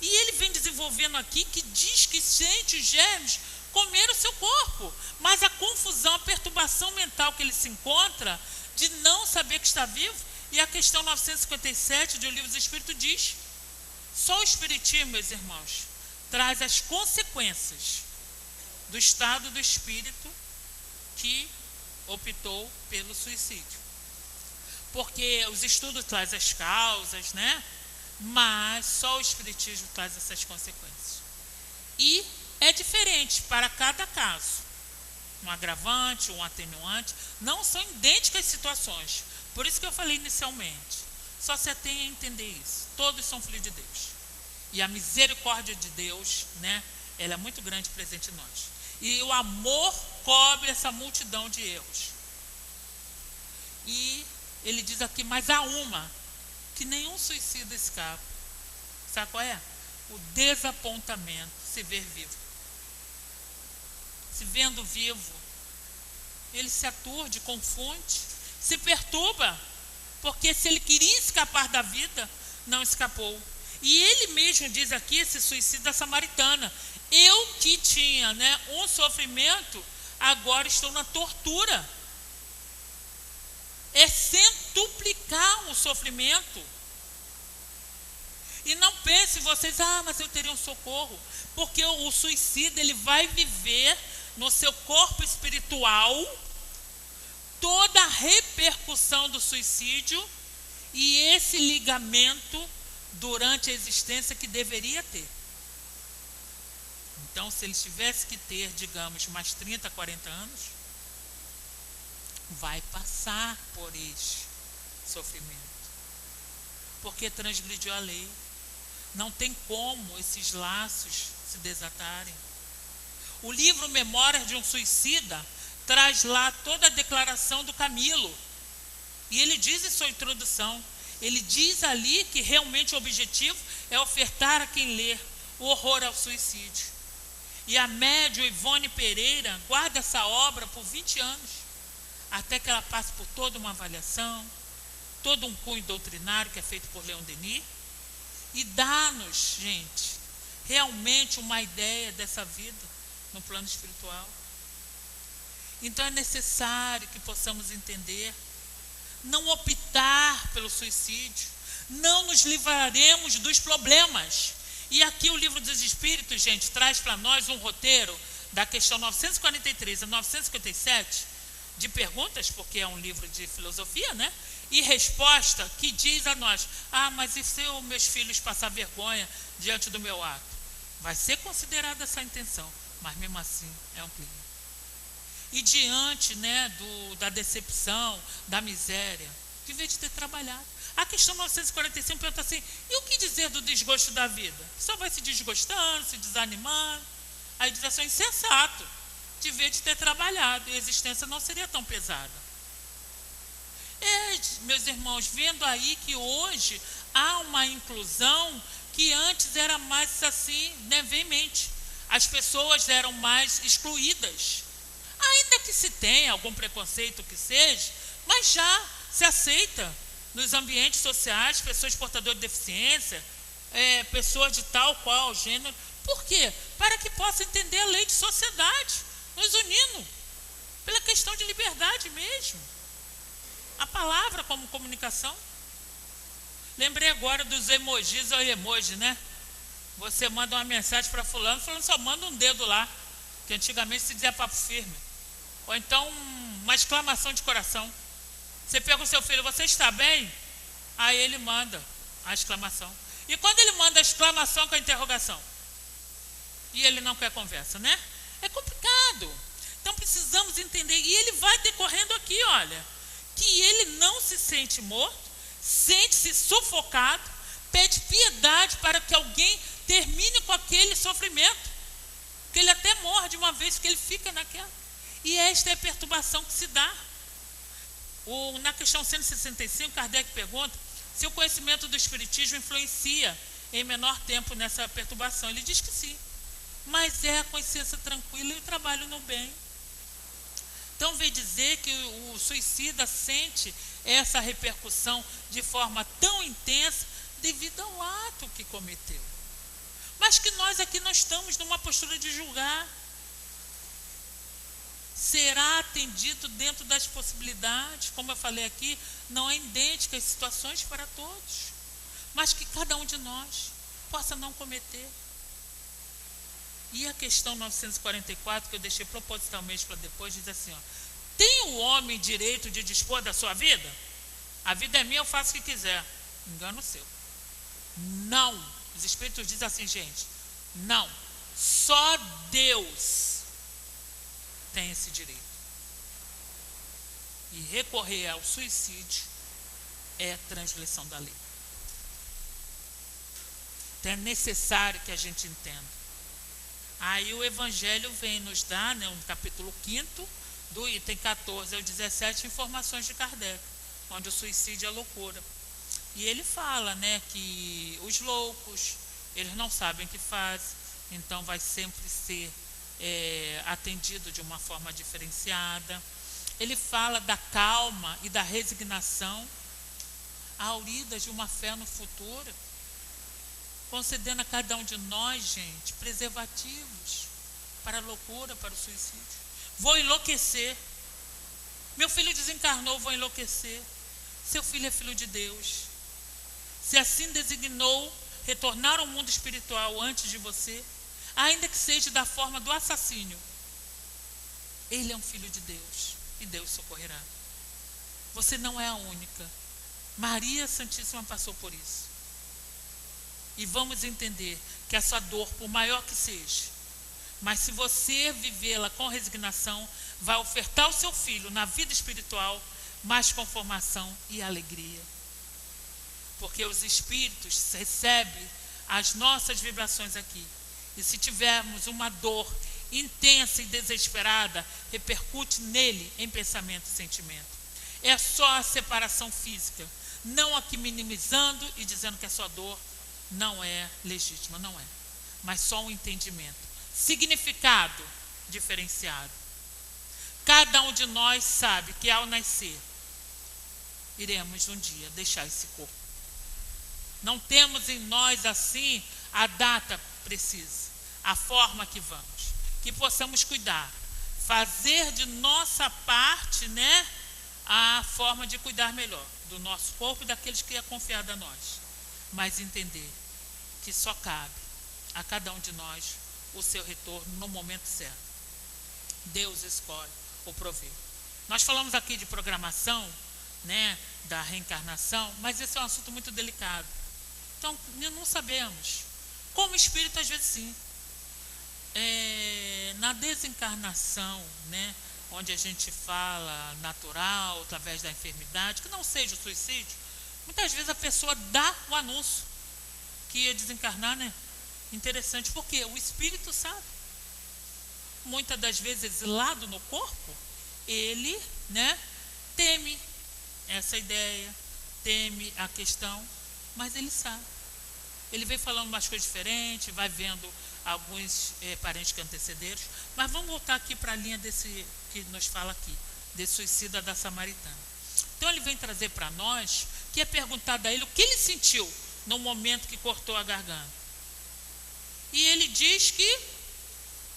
E ele vem desenvolvendo aqui que diz que sente os germes comer o seu corpo. Mas a confusão, a perturbação mental que ele se encontra de não saber que está vivo, e a questão 957 de O Livro dos Espíritos diz: só o Espiritismo, meus irmãos, traz as consequências do estado do espírito que optou pelo suicídio. Porque os estudos trazem as causas, né? Mas só o Espiritismo traz essas consequências. E é diferente para cada caso. Um agravante, um atenuante, não são idênticas situações. Por isso que eu falei inicialmente. Só se atém a entender isso. Todos são filhos de Deus. E a misericórdia de Deus, né? Ela é muito grande presente em nós. E o amor cobre essa multidão de erros. E ele diz aqui: mas há uma que nenhum suicida escapa. Sabe qual é? O desapontamento, se ver vivo. Se vendo vivo, ele se aturde, confunde, se perturba, porque se ele queria escapar da vida, não escapou. E ele mesmo diz aqui, esse suicida samaritana: eu que tinha, né, um sofrimento, agora estou na tortura. É centuplicar o sofrimento. E não pense vocês: mas eu teria um socorro. Porque o suicida, ele vai viver no seu corpo espiritual toda a repercussão do suicídio e esse ligamento durante a existência que deveria ter. Então, se ele tivesse que ter, digamos, mais 30, 40 anos, vai passar por esse sofrimento. Porque transgrediu a lei. Não tem como esses laços se desatarem. O livro Memórias de um Suicida traz lá toda a declaração do Camilo. E ele diz em sua introdução, ele diz ali que realmente o objetivo é ofertar a quem lê o horror ao suicídio. E a médium Ivone Pereira guarda essa obra por 20 anos, até que ela passe por toda uma avaliação, todo um cunho doutrinário que é feito por Leon Denis, e dá-nos, gente, realmente uma ideia dessa vida no plano espiritual. Então é necessário que possamos entender, não optar pelo suicídio, não nos livraremos dos problemas. E aqui o Livro dos Espíritos, gente, traz para nós um roteiro da questão 943 a 957 de perguntas, porque é um livro de filosofia, né? E resposta que diz a nós: mas e se os meus filhos passar vergonha diante do meu ato? Vai ser considerada essa intenção, mas mesmo assim é um crime. E diante, né, da decepção, da miséria, devia de ter trabalhado. A questão 945 pergunta assim: e o que dizer do desgosto da vida? Só vai se desgostando, se desanimando. Aí diz assim: insensato, devia de ter trabalhado e a existência não seria tão pesada. Meus irmãos, vendo aí que hoje há uma inclusão que antes era mais assim, né, veemente. As pessoas eram mais excluídas. Ainda que se tenha algum preconceito que seja, mas já se aceita, nos ambientes sociais, pessoas portadoras de deficiência, pessoas de tal qual gênero. Por quê? Para que possa entender a lei de sociedade, nos unindo, pela questão de liberdade mesmo. A palavra como comunicação. Lembrei agora dos emojis ou emoji, né? Você manda uma mensagem para fulano só manda um dedo lá, que antigamente se dizia papo firme. Ou então uma exclamação de coração. Você pega o seu filho, você está bem? Aí ele manda a exclamação. E quando ele manda a exclamação com a interrogação? E ele não quer conversa, né? É complicado. Então precisamos entender. E ele vai decorrendo aqui, olha, que ele não se sente morto, sente-se sufocado, pede piedade para que alguém termine com aquele sofrimento. Porque ele até morre de uma vez, porque ele fica naquela. E esta é a perturbação que se dá. Na questão 165, Kardec pergunta se o conhecimento do Espiritismo influencia em menor tempo nessa perturbação. Ele diz que sim, mas é a consciência tranquila e o trabalho no bem. Então, vem dizer que o suicida sente essa repercussão de forma tão intensa devido ao ato que cometeu. Mas que nós aqui não estamos numa postura de julgar. Será atendido dentro das possibilidades, como eu falei aqui, não é idêntica as situações para todos, mas que cada um de nós possa não cometer. E a questão 944, que eu deixei propositalmente para depois, diz assim, ó, tem o homem direito de dispor da sua vida? A vida é minha, eu faço o que quiser. Engano seu. Não. Os Espíritos dizem assim, gente, não. Só Deus tem esse direito. E recorrer ao suicídio é transgressão da lei. Então é necessário que a gente entenda. Aí o Evangelho vem nos dar, né, no capítulo 5º, do item 14 ao 17, informações de Kardec, onde o suicídio é loucura. E ele fala, né, que os loucos, eles não sabem o que fazem, então vai sempre ser atendido de uma forma diferenciada. Ele fala da calma e da resignação, auridas de uma fé no futuro, concedendo a cada um de nós, gente, preservativos para a loucura, para o suicídio. Vou enlouquecer. Meu filho desencarnou, vou enlouquecer. Seu filho é filho de Deus. Se assim designou retornar ao mundo espiritual antes de você, ainda que seja da forma do assassínio, ele é um filho de Deus e Deus socorrerá. Você não é a única. Maria Santíssima passou por isso. E vamos entender que essa dor, por maior que seja, mas se você vivê-la com resignação, vai ofertar ao seu filho na vida espiritual mais conformação e alegria. Porque os espíritos recebem as nossas vibrações aqui. E se tivermos uma dor intensa e desesperada, repercute nele em pensamento e sentimento. É só a separação física, não aqui minimizando e dizendo que a sua dor não é legítima, não é. Mas só um entendimento. Significado diferenciado. Cada um de nós sabe que ao nascer, iremos um dia deixar esse corpo. Não temos em nós assim a data precisa, a forma que vamos, que possamos cuidar, fazer de nossa parte, né, a forma de cuidar melhor do nosso corpo e daqueles que é confiado a nós, mas entender que só cabe a cada um de nós o seu retorno no momento certo. Deus escolhe o prover. Nós falamos aqui de programação, né, da reencarnação, mas esse é um assunto muito delicado. Então, não sabemos. Como espírito, às vezes sim. Na desencarnação, né, onde a gente fala natural, através da enfermidade, que não seja o suicídio, muitas vezes a pessoa dá o anúncio que ia desencarnar, né? Interessante, porque o espírito sabe. Muitas das vezes, exilado no corpo, ele, né, teme essa ideia, teme a questão, mas ele sabe. Ele vem falando umas coisas diferentes, vai vendo alguns parentes que antecederam, mas vamos voltar aqui para a linha desse que nos fala aqui, desse suicida da Samaritana. Então ele vem trazer para nós que é perguntado a ele o que ele sentiu no momento que cortou a garganta. E ele diz que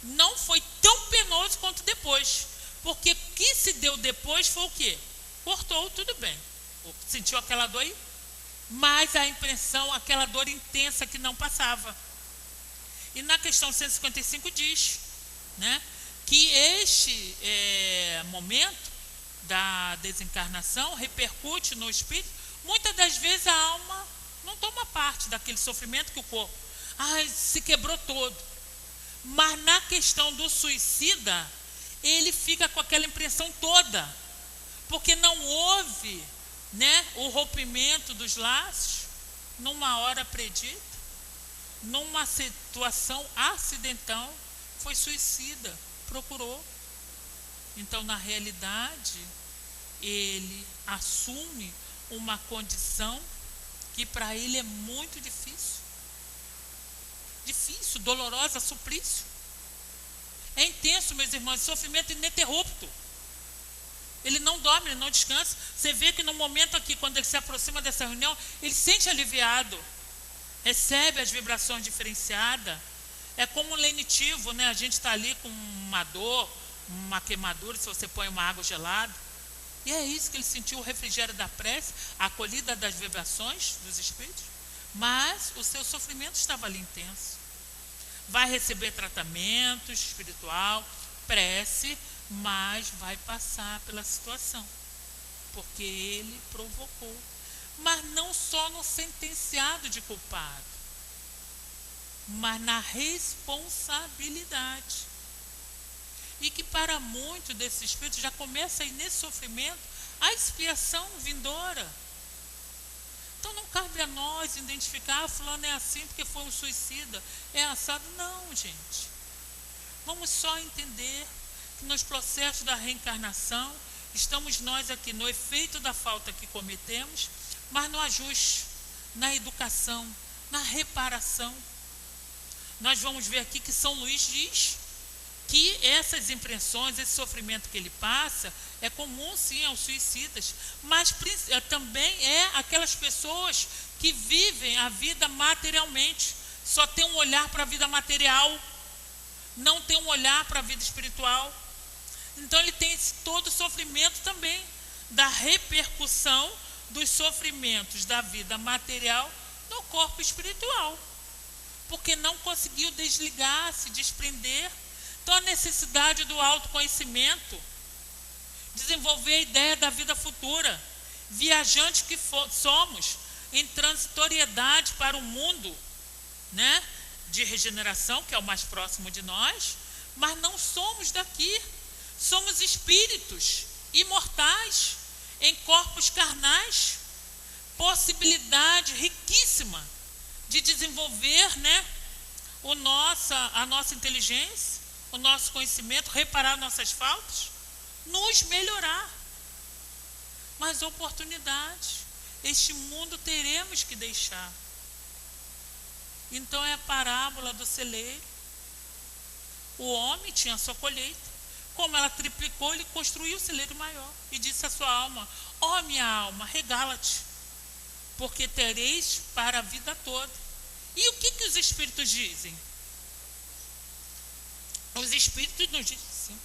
não foi tão penoso quanto depois, porque o que se deu depois foi o quê? Cortou, tudo bem. Sentiu aquela dor aí, mas a impressão, aquela dor intensa que não passava. E na questão 155 diz, né, que este momento da desencarnação repercute no espírito. Muitas das vezes a alma não toma parte daquele sofrimento que o corpo se quebrou todo. Mas na questão do suicida, ele fica com aquela impressão toda, porque não houve, né, o rompimento dos laços numa hora predita, numa situação acidental, foi suicida, procurou. Então, na realidade, ele assume uma condição que para ele é muito difícil, dolorosa, suplício. É intenso, meus irmãos, sofrimento ininterrupto. Ele não dorme, ele não descansa. Você vê que no momento aqui, quando ele se aproxima dessa reunião, ele se sente aliviado, recebe as vibrações diferenciadas. É como um lenitivo, né? A gente está ali com uma dor, uma queimadura, se você põe uma água gelada. E é isso que ele sentiu, o refrigério da prece, a acolhida das vibrações dos espíritos. Mas o seu sofrimento estava ali intenso. Vai receber tratamento espiritual, prece, mas vai passar pela situação, porque ele provocou. Mas não só no sentenciado de culpado, mas na responsabilidade. E que para muitos desses espíritos já começa aí nesse sofrimento a expiação vindoura. Então não cabe a nós identificar, fulano é assim porque foi um suicida, é assado. Não, gente. Vamos só entender que nos processos da reencarnação, estamos nós aqui no efeito da falta que cometemos, mas no ajuste, na educação, na reparação. Nós vamos ver aqui que São Luís diz que essas impressões, esse sofrimento que ele passa, é comum sim aos suicidas, mas também é aquelas pessoas que vivem a vida materialmente, só tem um olhar para a vida material, não tem um olhar para a vida espiritual. Então ele tem todo o sofrimento também da repercussão dos sofrimentos da vida material no corpo espiritual, porque não conseguiu desligar, se desprender. Então a necessidade do autoconhecimento, desenvolver a ideia da vida futura, viajantes que somos, em transitoriedade para o mundo, né, de regeneração, que é o mais próximo de nós, mas não somos daqui, somos espíritos imortais, em corpos carnais, possibilidade riquíssima de desenvolver, né, a nossa inteligência, o nosso conhecimento, reparar nossas faltas, nos melhorar. Mas oportunidade, este mundo teremos que deixar. Então é a parábola do celeiro. O homem tinha a sua colheita, como ela triplicou, ele construiu o celeiro maior e disse à sua alma: ó minha alma, regala-te, porque tereis para a vida toda. E o que os espíritos dizem? Os espíritos nos dizem assim.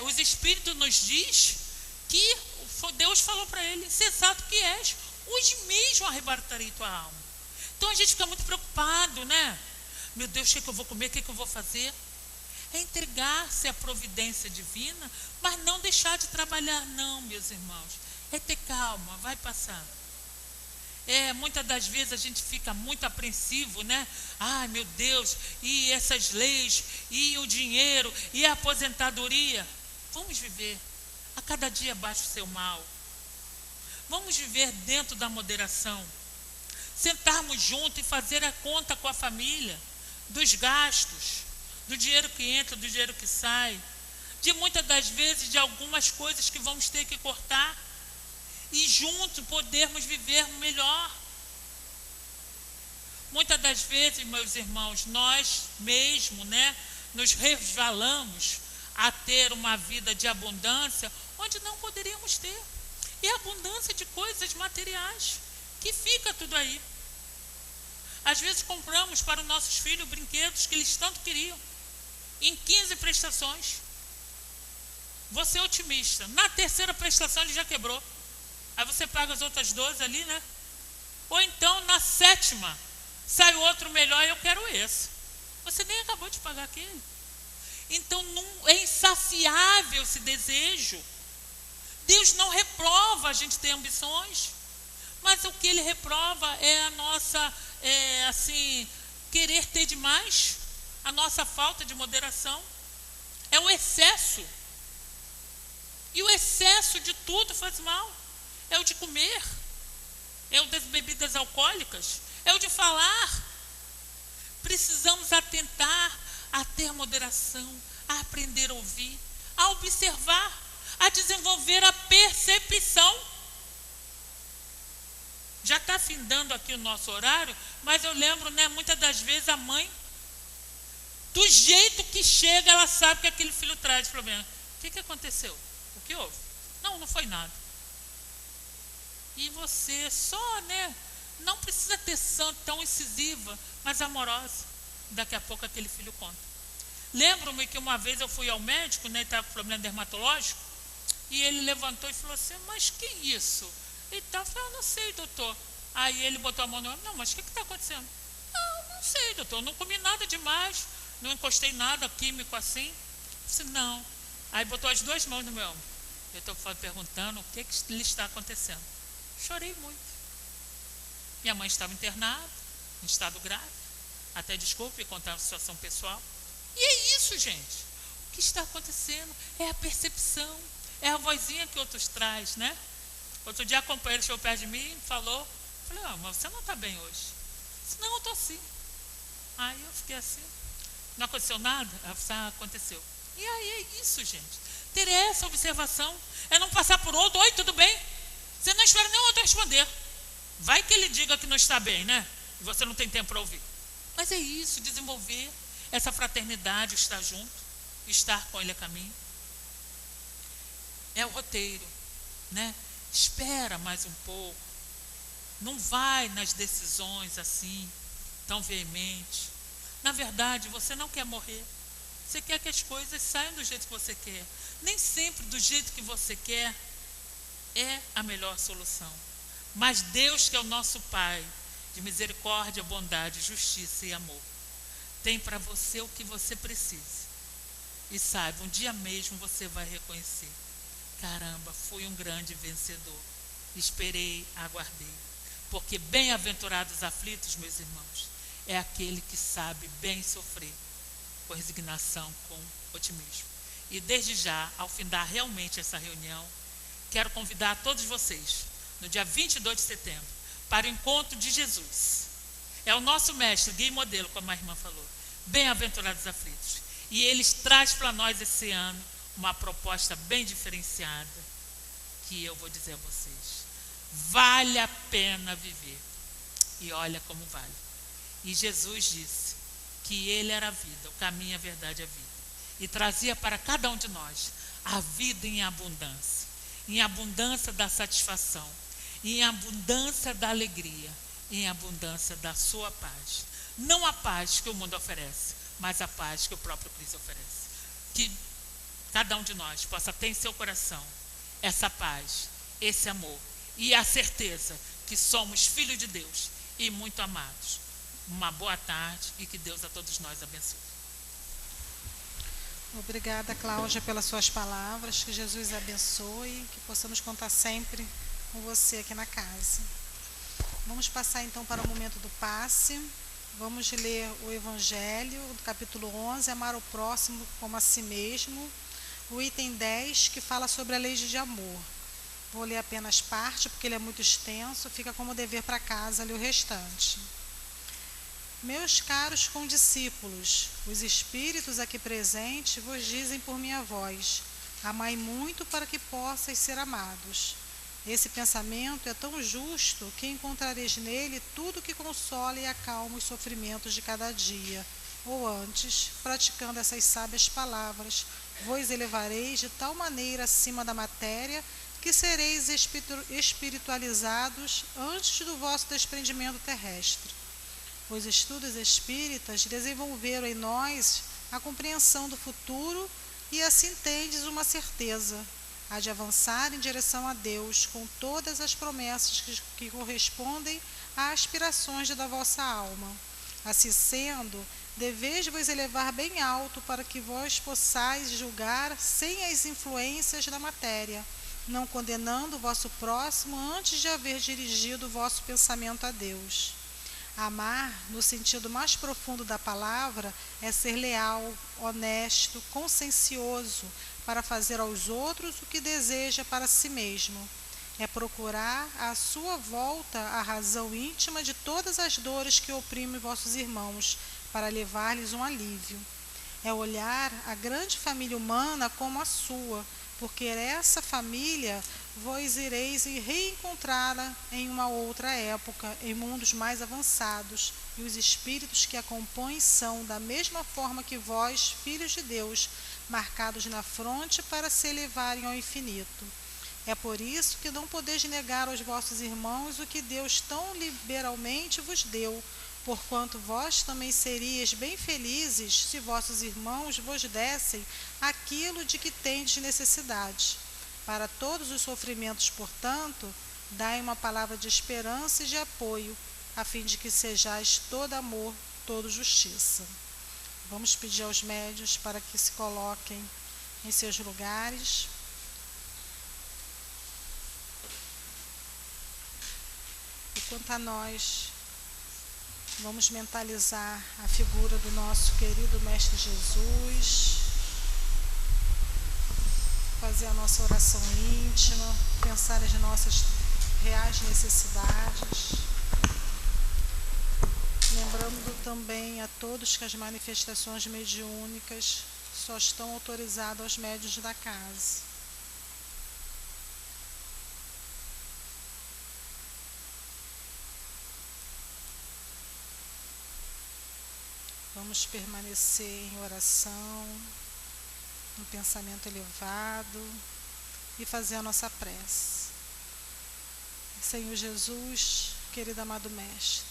Os espíritos nos diz que Deus falou para ele: insensato que és, hoje mesmo arrebatarei tua alma. Então a gente fica muito preocupado, né? Meu Deus, o que eu vou comer, o que eu vou fazer? É entregar-se à providência divina, mas não deixar de trabalhar, não, meus irmãos. É ter calma, vai passar. Muitas das vezes a gente fica muito apreensivo, né? Ai, meu Deus, e essas leis, e o dinheiro, e a aposentadoria. Vamos viver. A cada dia baixa o seu mal. Vamos viver dentro da moderação. Sentarmos juntos e fazer a conta com a família, dos gastos, do dinheiro que entra, do dinheiro que sai, de muitas das vezes de algumas coisas que vamos ter que cortar, e juntos podermos viver melhor. Muitas das vezes, meus irmãos, nós mesmo, né, nos resvalamos a ter uma vida de abundância onde não poderíamos ter. e abundância de coisas materiais, que fica tudo aí. Às vezes compramos para os nossos filhos brinquedos que eles tanto queriam, em 15 prestações. Você é otimista. Na terceira prestação ele já quebrou. Aí você paga as outras 12 ali, né? Ou então na sétima sai outro melhor e eu quero esse. Você nem acabou de pagar aquele. Então não, é insaciável esse desejo. Deus não reprova a gente ter ambições, mas o que Ele reprova é a nossa, querer ter demais, a nossa falta de moderação. É um excesso. E o excesso de tudo faz mal. É o de comer, é o das bebidas alcoólicas, é o de falar. Precisamos atentar a ter moderação, a aprender a ouvir, a observar, a desenvolver a percepção. Já está findando aqui o nosso horário, mas eu lembro, né, muitas das vezes a mãe, do jeito que chega, ela sabe que aquele filho traz problema. O que aconteceu? O que houve? Não foi nada. E você só, né, não precisa ter tão incisiva, mas amorosa. Daqui a pouco aquele filho conta. Lembro-me que uma vez eu fui ao médico, né, estava com problema dermatológico, e ele levantou e falou assim, mas que isso? E tal, eu falei, não sei, doutor. Aí ele botou a mão no ombro, não, mas o que está acontecendo? Não sei, doutor, não comi nada demais, não encostei nada químico assim. Eu disse, não. Aí botou as duas mãos no meu ombro. Eu estou perguntando o que lhe está acontecendo. Chorei muito. Minha mãe estava internada, em estado grave. Até desculpe contar a situação pessoal. E é isso, gente. O que está acontecendo é a percepção, é a vozinha que outros traz, né? Outro dia a companheira chegou perto de mim e falou, falei, mas você não está bem hoje. Eu disse, não, eu estou assim. Aí eu fiquei assim, não aconteceu nada? Ela disse, aconteceu. E aí é isso, gente. Ter essa observação, é não passar por outro, oi, tudo bem? Você não espera nem o outro responder. Vai que ele diga que não está bem, né? E você não tem tempo para ouvir. Mas é isso, desenvolver essa fraternidade, estar junto, estar com ele a caminho. É o roteiro, né? Espera mais um pouco. Não vai nas decisões assim, tão veemente. Na verdade, você não quer morrer. Você quer que as coisas saiam do jeito que você quer. Nem sempre do jeito que você quer é a melhor solução. Mas Deus, que é o nosso Pai, de misericórdia, bondade, justiça e amor, tem para você o que você precisa. E saiba, um dia mesmo você vai reconhecer. Caramba, fui um grande vencedor. Esperei, aguardei. Porque bem-aventurados aflitos, meus irmãos, é aquele que sabe bem sofrer, com resignação, com otimismo. E desde já, ao findar realmente essa reunião, quero convidar todos vocês, no dia 22 de setembro, para o encontro de Jesus. É o nosso mestre, guia e modelo, como a irmã falou. Bem-aventurados aflitos. E ele traz para nós esse ano uma proposta bem diferenciada, que eu vou dizer a vocês. Vale a pena viver. E olha como vale. E Jesus disse que ele era a vida, o caminho, a verdade e a vida. E trazia para cada um de nós a vida em abundância da satisfação, em abundância da alegria, em abundância da sua paz. Não a paz que o mundo oferece, mas a paz que o próprio Cristo oferece. Que cada um de nós possa ter em seu coração essa paz, esse amor e a certeza que somos filhos de Deus e muito amados. Uma boa tarde e que Deus a todos nós abençoe.
Obrigada, Cláudia, pelas suas palavras. Que Jesus abençoe, que possamos contar sempre com você aqui na casa. Vamos passar então para o momento do passe. Vamos ler o Evangelho, do capítulo 11, amar o próximo como a si mesmo. O item 10, que fala sobre a lei de amor. Vou ler apenas parte, porque ele é muito extenso, fica como dever para casa ler o restante. Meus caros condiscípulos, os espíritos aqui presentes vos dizem por minha voz, amai muito para que possais ser amados. Esse pensamento é tão justo que encontrareis nele tudo que consola e acalma os sofrimentos de cada dia. Ou antes, praticando essas sábias palavras, vos elevareis de tal maneira acima da matéria que sereis espiritualizados antes do vosso desprendimento terrestre. Os estudos espíritas desenvolveram em nós a compreensão do futuro e assim tendes uma certeza, a de avançar em direção a Deus com todas as promessas que correspondem às aspirações da vossa alma. Assim sendo, deveis vos elevar bem alto para que vós possais julgar sem as influências da matéria, não condenando o vosso próximo antes de haver dirigido o vosso pensamento a Deus. Amar, no sentido mais profundo da palavra, é ser leal, honesto, consciencioso, para fazer aos outros o que deseja para si mesmo. É procurar à sua volta a razão íntima de todas as dores que oprimem vossos irmãos, para levar-lhes um alívio. É olhar a grande família humana como a sua, porque essa família vós ireis reencontrá-la em uma outra época, em mundos mais avançados, e os espíritos que a compõem são, da mesma forma que vós, filhos de Deus, marcados na fronte para se elevarem ao infinito. É por isso que não podeis negar aos vossos irmãos o que Deus tão liberalmente vos deu, porquanto vós também seríeis bem felizes se vossos irmãos vos dessem aquilo de que tendes necessidade. Para todos os sofrimentos, portanto, dai uma palavra de esperança e de apoio, a fim de que sejais todo amor, todo justiça. Vamos pedir aos médiuns para que se coloquem em seus lugares. E quanto a nós, vamos mentalizar a figura do nosso querido Mestre Jesus, fazer a nossa oração íntima, pensar as nossas reais necessidades, lembrando também a todos que as manifestações mediúnicas só estão autorizadas aos médiuns da casa. Vamos permanecer em oração, um pensamento elevado e fazer a nossa prece. Senhor Jesus, querido amado Mestre,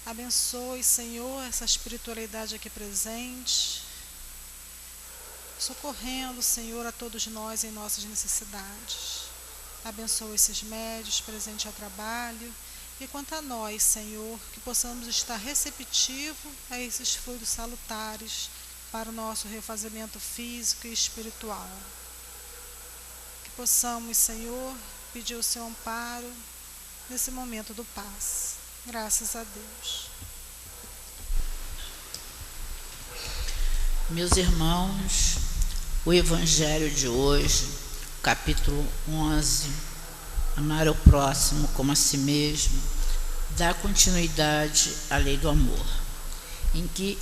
abençoe, Senhor, essa espiritualidade aqui presente, socorrendo, Senhor, a todos nós em nossas necessidades. Abençoe esses médios presentes ao trabalho. E quanto a nós, Senhor, que possamos estar receptivos a esses fluidos salutares para o nosso refazimento físico e espiritual. Que possamos, Senhor, pedir o seu amparo nesse momento do passe. Graças a Deus.
Meus irmãos, o Evangelho de hoje, capítulo 11, amar ao próximo como a si mesmo, dá continuidade à lei do amor, em que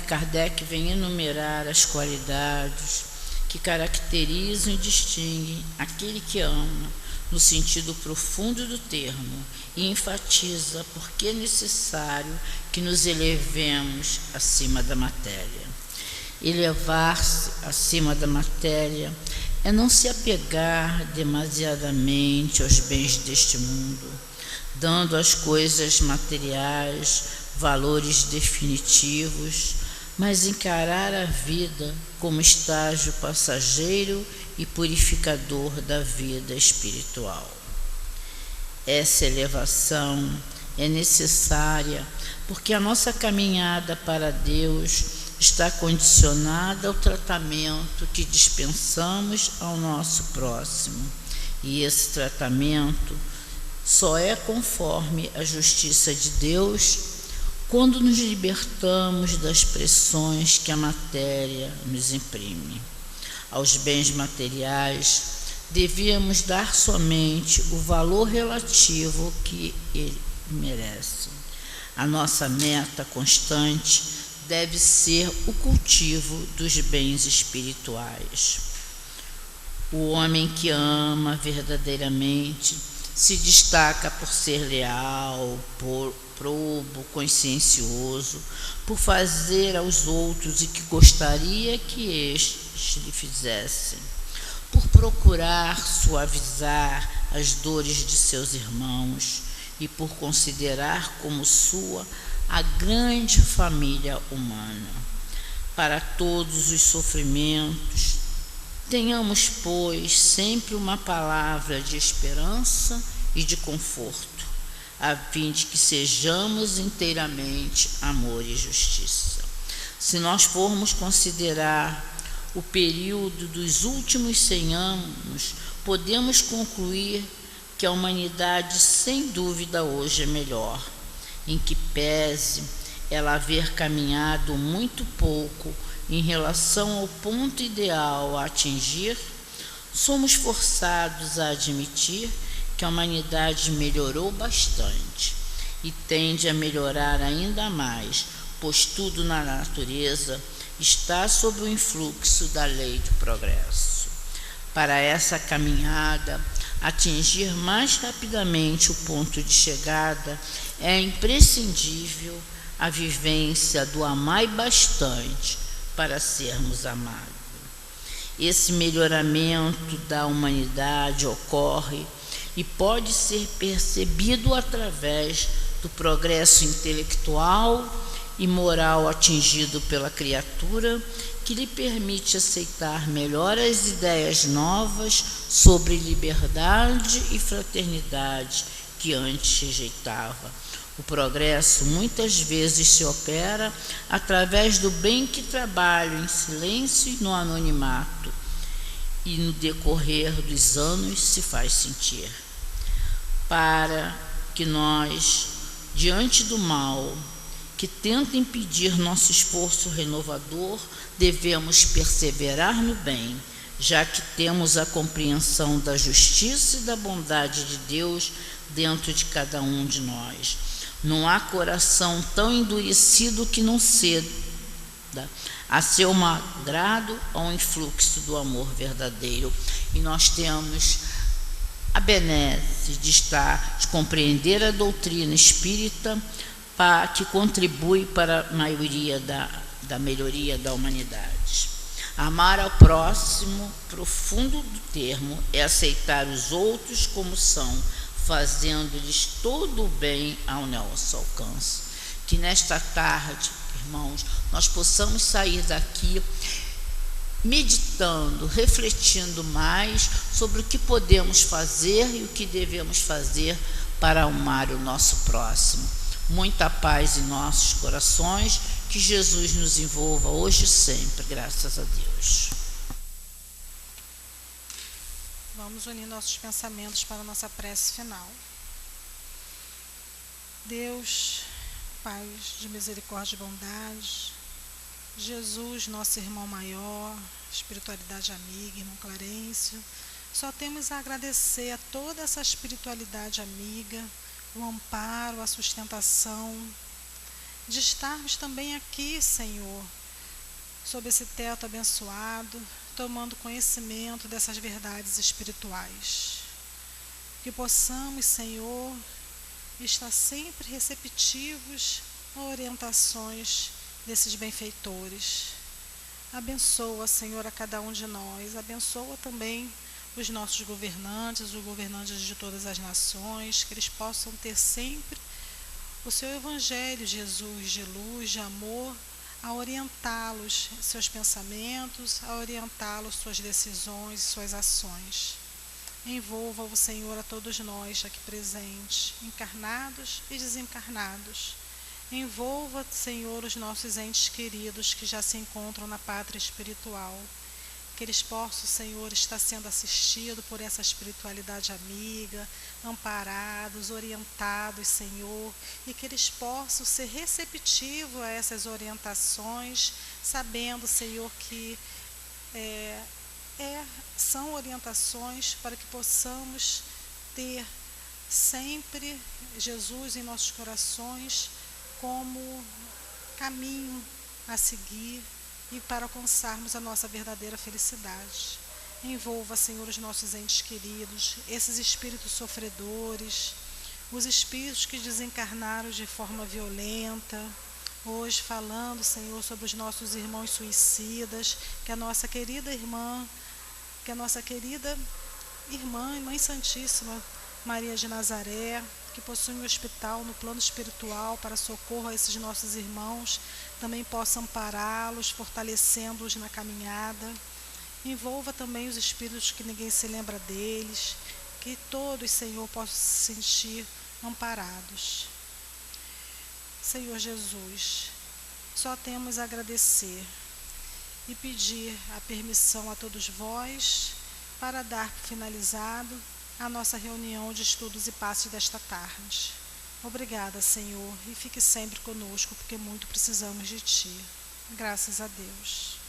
Kardec vem enumerar as qualidades que caracterizam e distinguem aquele que ama, no sentido profundo do termo, e enfatiza porque é necessário que nos elevemos acima da matéria. Elevar-se acima da matéria é não se apegar demasiadamente aos bens deste mundo, dando às coisas materiais valores definitivos, mas encarar a vida como estágio passageiro e purificador da vida espiritual. Essa elevação é necessária porque a nossa caminhada para Deus está condicionada ao tratamento que dispensamos ao nosso próximo, e esse tratamento só é conforme a justiça de Deus quando nos libertamos das pressões que a matéria nos imprime. Aos bens materiais devíamos dar somente o valor relativo que ele merece. A nossa meta constante deve ser o cultivo dos bens espirituais. O homem que ama verdadeiramente se destaca por ser leal, probo, consciencioso, por fazer aos outros o que gostaria que estes lhe fizessem. por procurar suavizar as dores de seus irmãos e por considerar como sua a grande família humana. Para todos os sofrimentos, tenhamos, pois, sempre uma palavra de esperança e de conforto, a fim de que sejamos inteiramente amor e justiça. Se nós formos considerar o período dos últimos 100 anos, podemos concluir que a humanidade, sem dúvida, hoje é melhor, em que pese ela haver caminhado muito pouco em relação ao ponto ideal a atingir, somos forçados a admitir que a humanidade melhorou bastante e tende a melhorar ainda mais, pois tudo na natureza está sob o influxo da lei do progresso. Para essa caminhada atingir mais rapidamente o ponto de chegada, é imprescindível a vivência do amai bastante para sermos amados. Esse melhoramento da humanidade ocorre e pode ser percebido através do progresso intelectual e moral atingido pela criatura, que lhe permite aceitar melhor as ideias novas sobre liberdade e fraternidade que antes rejeitava. O progresso muitas vezes se opera através do bem que trabalha em silêncio e no anonimato, e no decorrer dos anos se faz sentir. Para que nós, diante do mal que tenta impedir nosso esforço renovador, devemos perseverar no bem, já que temos a compreensão da justiça e da bondade de Deus dentro de cada um de nós. Não há coração tão endurecido que não ceda a seu agrado ao influxo do amor verdadeiro. E nós temos a benesse de compreender a doutrina espírita, que contribui para a maioria da melhoria da humanidade. Amar ao próximo, profundo do termo, é aceitar os outros como são, fazendo-lhes todo o bem ao nosso alcance. Que nesta tarde, irmãos, nós possamos sair daqui meditando, refletindo mais sobre o que podemos fazer e o que devemos fazer para amar o nosso próximo. Muita paz em nossos corações, que Jesus nos envolva hoje e sempre, graças a Deus.
Vamos unir nossos pensamentos para a nossa prece final. Deus, Pai de misericórdia e bondade, Jesus, nosso irmão maior, espiritualidade amiga, irmão Clarencio, só temos a agradecer a toda essa espiritualidade amiga, o amparo, a sustentação, de estarmos também aqui, Senhor, sob esse teto abençoado, tomando conhecimento dessas verdades espirituais. Que possamos, Senhor, estar sempre receptivos a orientações desses benfeitores. Abençoa, Senhor, a cada um de nós, abençoa também os nossos governantes, os governantes de todas as nações, que eles possam ter sempre o seu Evangelho, Jesus, de luz, de amor, a orientá-los em seus pensamentos, a orientá-los suas decisões e suas ações. Envolva o Senhor a todos nós aqui presentes, encarnados e desencarnados. Envolva, Senhor, os nossos entes queridos que já se encontram na pátria espiritual. Que eles possam, Senhor, estar sendo assistidos por essa espiritualidade amiga, amparados, orientados, Senhor, e que eles possam ser receptivos a essas orientações, sabendo, Senhor, que são orientações para que possamos ter sempre Jesus em nossos corações como caminho a seguir e para alcançarmos a nossa verdadeira felicidade. Envolva, Senhor, os nossos entes queridos, esses espíritos sofredores, os espíritos que desencarnaram de forma violenta, hoje falando, Senhor, sobre os nossos irmãos suicidas, que a nossa querida irmã que a nossa querida irmã e Mãe Santíssima Maria de Nazaré, que possui um hospital no plano espiritual para socorro a esses nossos irmãos, também possa ampará-los, fortalecendo-os na caminhada. Envolva também os espíritos que ninguém se lembra deles, que todos, Senhor, possam se sentir amparados. Senhor Jesus, só temos a agradecer e pedir a permissão a todos vós para dar por finalizado a nossa reunião de estudos e passes desta tarde. Obrigada, Senhor, e fique sempre conosco, porque muito precisamos de Ti. Graças a Deus.